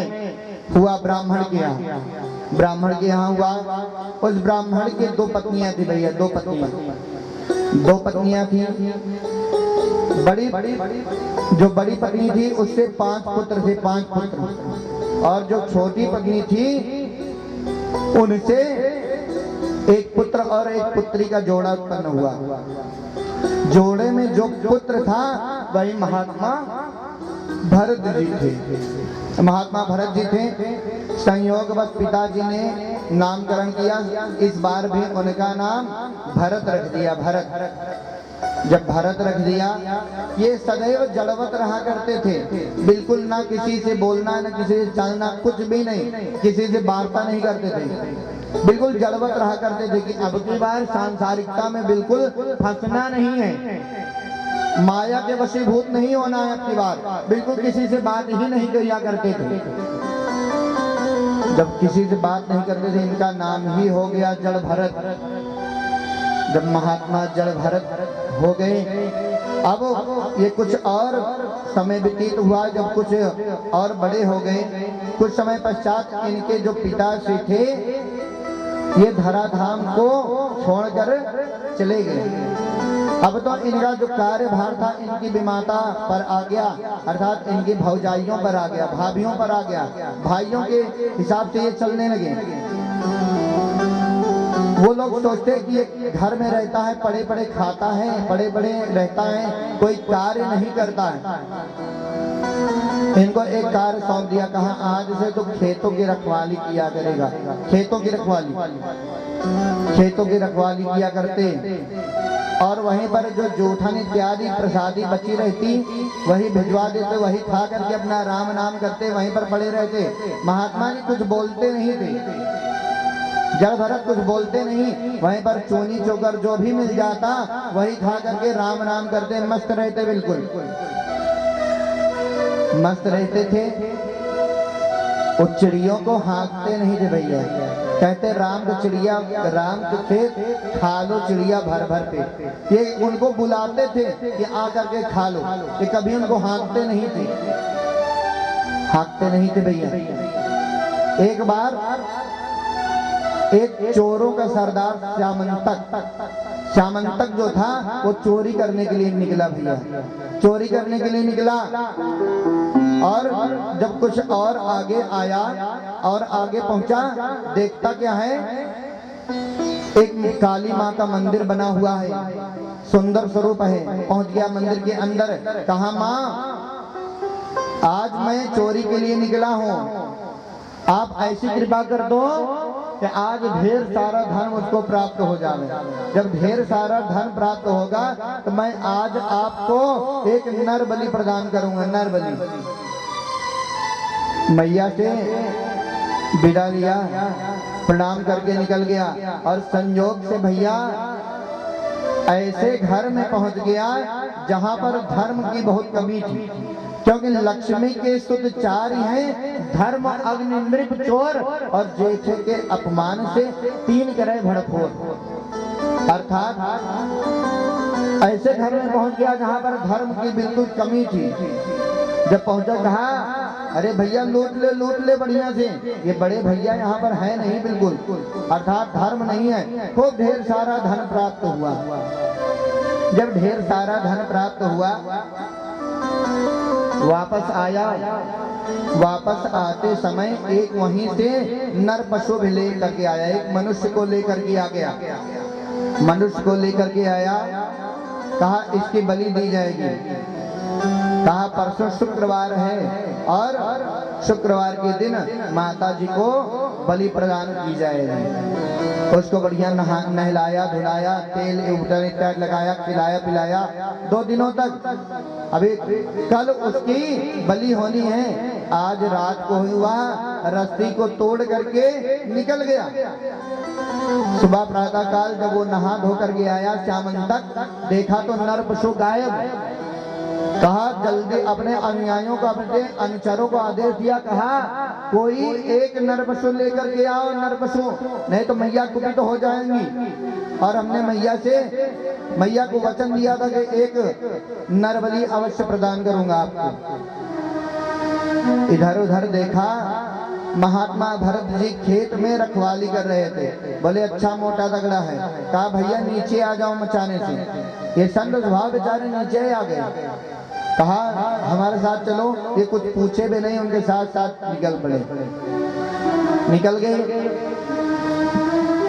हुआ, ब्राह्मण के यहाँ, ब्राह्मण के यहाँ हुआ। उस ब्राह्मण की दो पत्नियां थी भैया, दो पत्नियां थी। जो बड़ी पत्नी थी उससे 5 पुत्र थे, 5 पुत्र। और जो छोटी पत्नी थी उनसे 1 पुत्र और 1 पुत्री का जोड़ा उत्पन्न हुआ। जोड़े में जो पुत्र था वही महात्मा भरत जी थे। महात्मा भरत जी थे। संयोगवश पिताजी ने नामकरण किया, इस बार भी उनका नाम भरत रख दिया, भरत। जब भरत रख दिया, ये सदैव जड़वत रहा करते थे, बिल्कुल ना किसी से बोलना, ना किसी से चलना, कुछ भी नहीं, किसी से वार्ता नहीं करते थे, बिल्कुल जड़वत रहा करते थे कि अब की बार सांसारिकता में बिल्कुल फंसना नहीं है, माया के वशीभूत नहीं होना है, अब की बार बिल्कुल किसी से बात ही नहीं किया करते थे। जब किसी से बात नहीं करते थे, इनका नाम ही हो गया जड़ भरत। जब महात्मा जड़ भरत हो गए, अब ये कुछ और समय व्यतीत हुआ, जब कुछ और बड़े हो गए, कुछ समय पश्चात इनके जो पिताश्री थे ये धराधाम को छोड़कर चले गए। अब तो इनका जो कार्यभार था इनकी विमाता पर आ गया, अर्थात इनकी भौजाइयों पर आ गया, भाभियों पर आ गया, भाइयों के हिसाब से ये चलने लगे। वो लोग सोचते कि ये घर में रहता है, पड़े पड़े खाता है, पड़े पड़े रहता है, कोई कार्य नहीं करता है। इनको एक कार्य सौंप दिया, कहा आज से तो खेतों की रखवाली किया करेगा, खेतों की रखवाली, खेतों की रखवाली किया करते, और वहीं पर जो जूठन इत्यादि प्रसादी बची रहती वही भिजवा देते, वही खा करके अपना राम नाम करते, वहीं पर पड़े रहते। महात्मा जी कुछ बोलते नहीं थे, जड़ भरत कुछ बोलते नहीं, वहीं पर चूनी चोकर जो भी मिल जाता वही खा करके राम नाम करते, मस्त रहते, बिल्कुल मस्त रहते थे। वो चिड़ियों को हाँकते नहीं थे भैया, कहते राम को चिड़िया, राम को खेत खा लो चिड़िया भर भर पे, ये उनको बुलाते थे कि आ करके खा लो, ये कभी उनको हाँकते नहीं थे, हाँकते नहीं थे भैया। एक बार एक चोरों का सरदार श्यामंतक जो था वो चोरी करने के लिए निकला भैया, चोरी करने के लिए निकला, और जब कुछ और आगे आया और आगे पहुंचा, देखता क्या है, एक काली माँ का मंदिर बना हुआ है, सुंदर स्वरूप है। पहुंच गया मंदिर के अंदर, कहा माँ आज मैं चोरी के लिए निकला हूँ, आप ऐसी कृपा कर दो कि आज ढेर सारा धन मुझको प्राप्त हो जाए। जब ढेर सारा धन प्राप्त होगा तो मैं आज आपको एक नर बलि प्रदान करूंगा, नर बलि। मैया से विदा लिया, प्रणाम करके निकल गया, और संयोग से भैया ऐसे घर में पहुंच गया जहां पर धर्म की बहुत कमी थी, क्योंकि लक्ष्मी के सुध चार हैं, धर्म अग्नि नृप चोर, और जेठे के अपमान से तीन करे भड़कोर। अर्थात ऐसे घर में पहुंच गया जहां पर धर्म की बिल्कुल कमी थी। जब पहुंचा कहा अरे भैया लूट ले बढ़िया से, ये बड़े भैया यहाँ पर है नहीं बिल्कुल, अर्थात धर्म नहीं है। खूब ढेर सारा धन प्राप्त हुआ। जब ढेर सारा धन प्राप्त हुआ, वापस आया, वापस आते समय एक वहीं से नर पशु भी ले करके आया, एक मनुष्य को लेकर के आ गया, मनुष्य को लेकर के आया, कहा इसकी बलि दी जाएगी। कहा परसों शुक्रवार है और शुक्रवार के दिन माता जी को बलि प्रदान की जाएगी। उसको बढ़िया नहलाया धुलाया, तेल इत्यादि लगाया, खिलाया पिलाया 2 दिनों तक। अभी कल उसकी बलि होनी है, आज रात को हुआ, रस्सी को तोड़ करके निकल गया। सुबह प्रातः काल जब वो नहा धो करके आया श्यामंतक, देखा तो नर पशु गायब। कहा जल्दी अपने अनुयायियों को, अपने अनुचरों को आदेश दिया, कहा कोई एक नर पशु लेकर के आओ, नर पशु, नहीं तो मैया कुपित हो जाएंगी। और हमने मैया को वचन दिया था कि एक नर बलि अवश्य प्रदान करूंगा आपको। इधर उधर देखा, महात्मा भरत जी खेत में रखवाली कर रहे थे। बोले अच्छा मोटा तगड़ा है। कहा भैया नीचे आ जाओ मचाने से। ये संत स्वभाव बेचारे नीचे आ गए। कहा हमारे साथ चलो, ये कुछ पूछे भी नहीं, उनके साथ साथ निकल पड़े, निकल गए।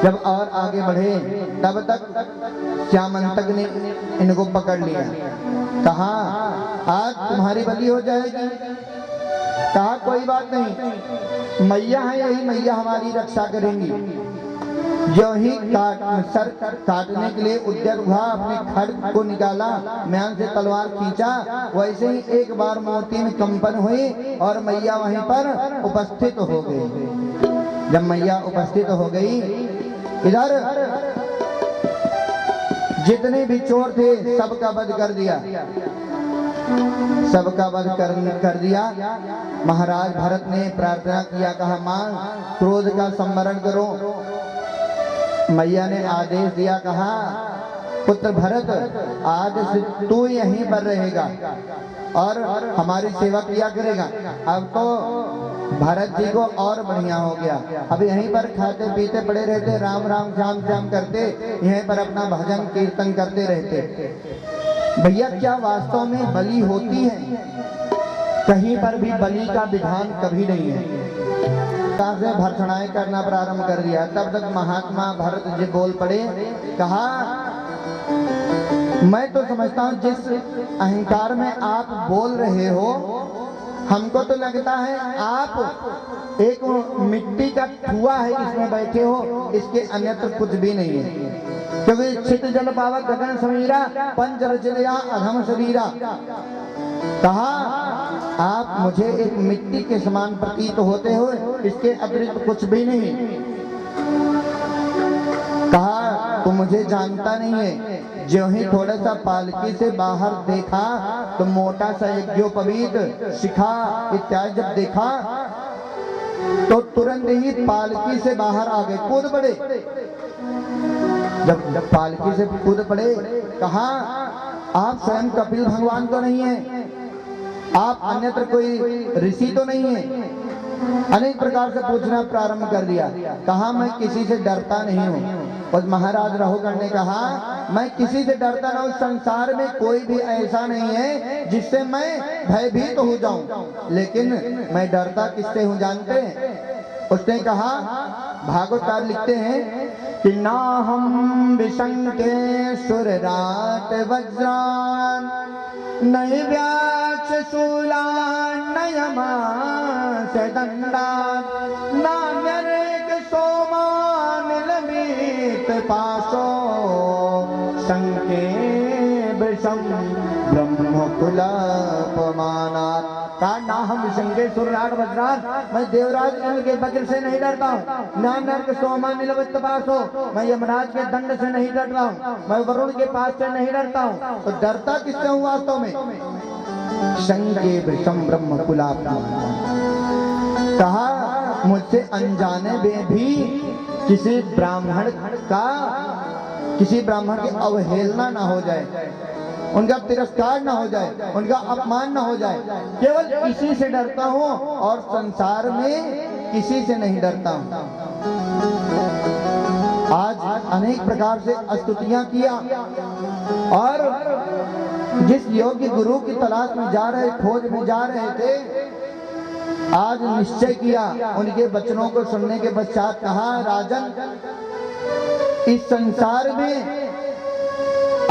जब और आगे बढ़े तब तक श्यामंतक ने इनको पकड़ लिया। कहा आज तुम्हारी बलि हो जाएगी। कहा कोई बात नहीं, मैया है, यही मैया हमारी रक्षा करेंगी। जो ही सर काटने के लिए उद्यत हुआ, अपने खड्ग को निकाला, म्यान से तलवार खींचा, वैसे ही एक बार मूर्ति में कंपन हुई और मैया वहीं पर उपस्थित हो गई। जब मैया उपस्थित हो गई, इधर जितने भी चोर थे सबका वध कर दिया, सबका वध कर दिया। महाराज भरत ने प्रार्थना किया, कहा मां क्रोध का संवरण करो। मैया ने आदेश दिया, कहा पुत्र भरत आज से तू यहीं पर रहेगा और हमारी सेवा किया करेगा। अब तो भरत जी को और बढ़िया हो गया, अब यहीं पर खाते पीते पड़े रहते, राम राम श्याम श्याम करते, यहीं पर अपना भजन कीर्तन करते रहते। भैया क्या वास्तव में बलि होती है? कहीं पर भी बलि का विधान कभी नहीं है। से भर्त्सनाएं करना प्रारंभ कर दिया। तब तक महात्मा भरत जी बोल पड़े, कहा मैं तो समझता हूं जिस अहंकार में आप बोल रहे हो, हमको तो लगता है आप एक मिट्टी का ठुआ है, इसमें बैठे हो, इसके अन्यत्र कुछ भी नहीं है। क्योंकि छित जल पावा गगन समीरा, पंच रचया अधम शरीरा। कहा आप मुझे एक मिट्टी के समान प्रतीत होते हो, इसके अतिरिक्त कुछ भी नहीं। कहा तू मुझे जानता नहीं है। जो ही थोड़ा सा पालकी से बाहर देखा तो मोटा सा यज्ञोपवीत शिखा इत्यादि जब देखा तो तुरंत ही पालकी से बाहर आ गए, कूद पड़े। जब पालकी से कूद पड़े, कहा आप स्वयं कपिल भगवान तो नहीं है, आप अन्यत्र कोई ऋषि तो नहीं है। अनेक प्रकार से पूछना प्रारंभ कर दिया। कहा मैं किसी से डरता नहीं हूँ। और महाराज रहुगण ने कहा मैं किसी से डरता ना हूँ, संसार में कोई भी ऐसा नहीं है जिससे मैं भयभीत हो जाऊं, लेकिन मैं डरता किससे हूँ जानते हैं? उसने कहा, भागवतकार लिखते हैं कि ना हम विशंके सुरराट वज्रान नय व्याच शूलान नयमास दंडा नान्यरेक सोमान लमित पासो शंके विषम ब्रह्म कुलापमानात्। कहा ना हम शंके सुरराट वज्रान, मैं देवराज इंद्र के वज्र से नहीं डरता हूँ, ना नर्क सोमान नीलवत पासो, मैं यमराज के दंड से नहीं डरता हूँ, मैं वरुण के पास से नहीं डरता हूँ। तो डरता किससे हूँ वास्तव में? शंके विषम ब्रह्म कुलापमानात्। कहा मुझसे अनजाने में भी किसी ब्राह्मण की अवहेलना ना हो जाए, उनका तिरस्कार ना हो जाए, उनका अपमान ना हो जाए, केवल इसी से डरता हूँ और संसार में किसी से नहीं डरता हूँ। आज अनेक प्रकार से स्तुतियां किया और जिस योग्य गुरु की तलाश में जा रहे, खोज में जा रहे थे, आज निश्चय किया। उनके वचनों को सुनने के पश्चात कहा, राजन इस संसार में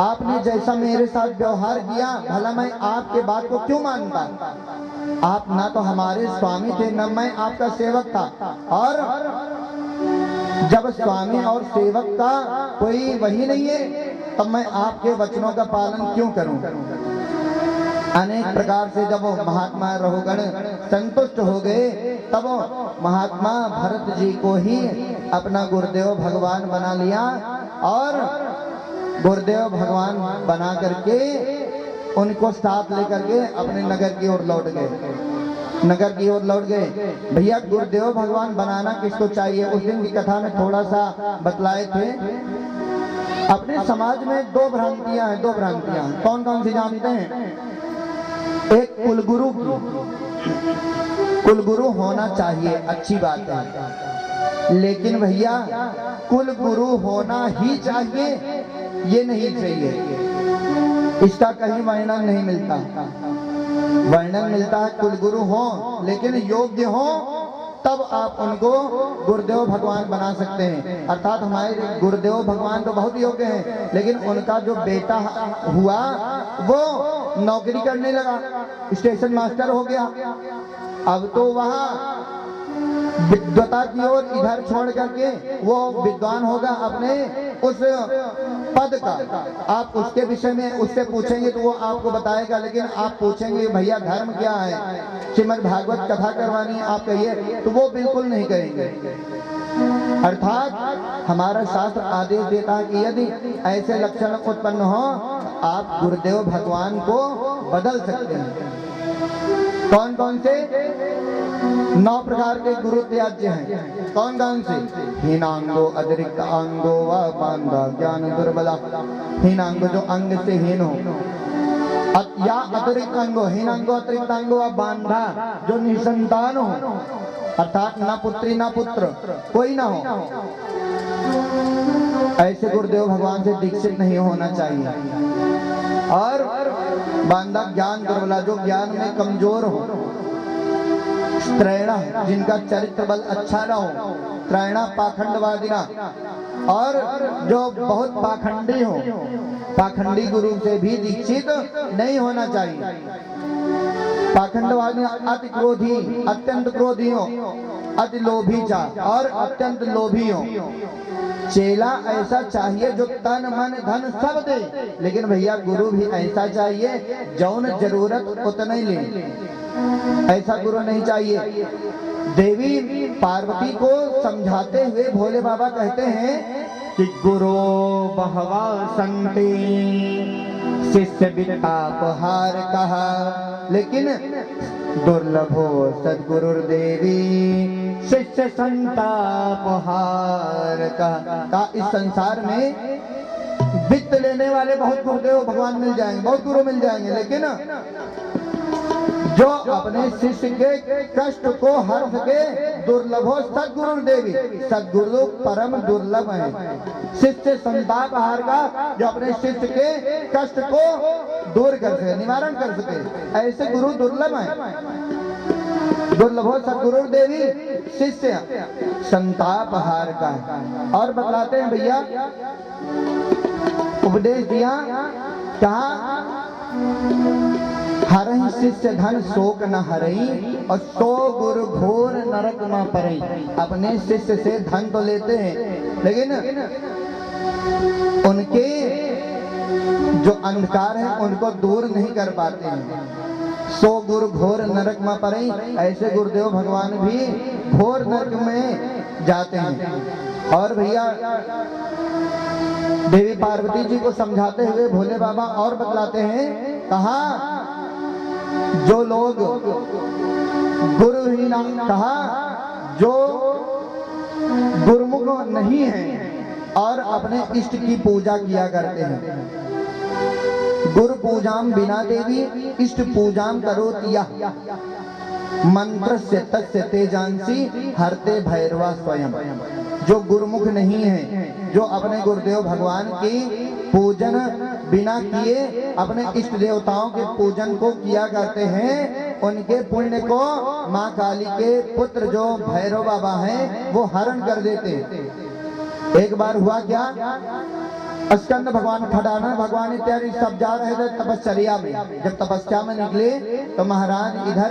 आपने जैसा मेरे साथ व्यवहार किया, भला मैं आपके बात को क्यों मानता? आप ना तो हमारे स्वामी थे, न मैं आपका सेवक था, और जब स्वामी और सेवक का कोई वही नहीं है, तब मैं आपके वचनों का पालन क्यों करूं? अनेक प्रकार से जब महात्मा रहुगण संतुष्ट हो गए, तब महात्मा भरत जी को ही अपना गुरुदेव भगवान बना लिया और गुरुदेव भगवान बना करके उनको साथ लेकर के अपने नगर की ओर लौट गए। भैया गुरुदेव भगवान बनाना किसको चाहिए? उस दिन की कथा में थोड़ा सा बतलाए थे। अपने समाज में दो भ्रांतियां हैं। कौन कौन सी जानते हैं? एक कुलगुरु होना चाहिए, अच्छी बात है, लेकिन भैया कुलगुरु होना ही चाहिए ये नहीं चाहिए। इसका कहीं वर्णन नहीं मिलता। वर्णन मिलता है कुलगुरु हो, लेकिन योग्य हो, तब आप उनको गुरुदेव भगवान बना सकते हैं। अर्थात हमारे गुरुदेव भगवान तो बहुत योग्य हैं, लेकिन उनका जो बेटा हुआ वो नौकरी करने लगा, स्टेशन मास्टर हो गया। अब तो वहाँ विद्वता की ओर इधर छोड़ करके वो विद्वान होगा अपने उस पद का, आप उसके विषय में उससे पूछेंगे तो वो आपको बताएगा, लेकिन आप पूछेंगे भैया धर्म क्या है, श्रीमद् भागवत कथा करवानी है, आप कहिए, तो वो बिल्कुल नहीं कहेंगे। अर्थात हमारा शास्त्र आदेश देता है कि यदि ऐसे लक्षण उत्पन्न हो आप गुरुदेव भगवान को बदल सकते हैं। कौन कौन से? 9 प्रकार के गुरु त्याज्य हैं। कौन कौन से? हीनांगो, अतिरिक्त अंगो व बांधा, ज्ञान दुर्बला। हीनांगो जो अंग से हीन हो, या अतिरिक्त अंगो, हीनांगो अतिरिक्त अंगो व बांधा जो निसंतान हो, अर्थात न पुत्री न पुत्र कोई ना हो, ऐसे गुरुदेव भगवान से दीक्षित नहीं होना चाहिए। और बांधा ज्ञान दुर्बला जो ज्ञान में कमजोर हो, त्रैणा जिनका चरित्र बल अच्छा ना हो, त्रैणा पाखंडवादिना, और जो बहुत पाखंडी हो, पाखंडी गुरु से भी दीक्षित नहीं होना चाहिए। पाखंडवादी अति क्रोधी, अत्यंत क्रोधी हो, अति लोभी और अत्यंत लोभी हो। चेला ऐसा चाहिए जो तन मन धन सब दे, लेकिन भैया गुरु भी ऐसा चाहिए जौन जरूरत उतना ही ले, ऐसा गुरु नहीं चाहिए। देवी पार्वती को समझाते हुए भोले बाबा कहते हैं कि गुरु बहवा संते शिष्य वितापहार कहा, लेकिन दुर्लभो सदगुरुर देवी शिष्य संतापहार का। इस संसार में वित्त लेने वाले बहुत गुरुदेव भगवान मिल जाएंगे, बहुत गुरु मिल जाएंगे, लेकिन जो अपने शिष्य के कष्ट को हर सके दुर्लभो सदगुरु देवी, सदगुरु परम दुर्लभ है। शिष्य संताप हार का, जो अपने शिष्य के कष्ट को दूर कर सके, निवारण कर सके, ऐसे गुरु दुर्लभ है। दुर्लभो सदगुरु देवी शिष्य संताप हार का। और बतलाते हैं भैया, उपदेश दिया, कहा हरहि शिष्य धन शोक न हरई, और सो गुरु घोर नरक न परई। अपने शिष्य से धन तो लेते हैं, लेकिन उनके जो अंधकार है उनको दूर नहीं कर पाते हैं। सो गुरु घोर नरक में परई, ऐसे गुरुदेव भगवान भी घोर नरक में जाते हैं। और भैया देवी पार्वती जी को समझाते हुए भोले बाबा और बतलाते हैं, कहा जो लोग गुरु ही ना, कहा जो गुरुमुख नहीं है और अपने इष्ट की पूजा किया करते हैं। गुरु पूजाम बिना देवी इष्ट पूजाम करोतिया, मंत्र से तस्य तेजांसी हरते भैरवा स्वयं। जो गुरुमुख नहीं है, जो अपने गुरुदेव भगवान की पूजन बिना किए अपने इष्ट देवताओं के पूजन को किया करते हैं, उनके पुण्य को माँ काली के पुत्र जो भैरव बाबा हैं वो हरण कर देते हैं। एक बार हुआ क्या, स्कंद भगवान, खडानन भगवान इत्यादि सब जा रहे थे तपस्या में। जब तपस्या में निकले तो महाराज इधर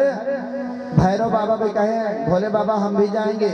भैरव बाबा भी कहे भोले बाबा हम भी जाएंगे।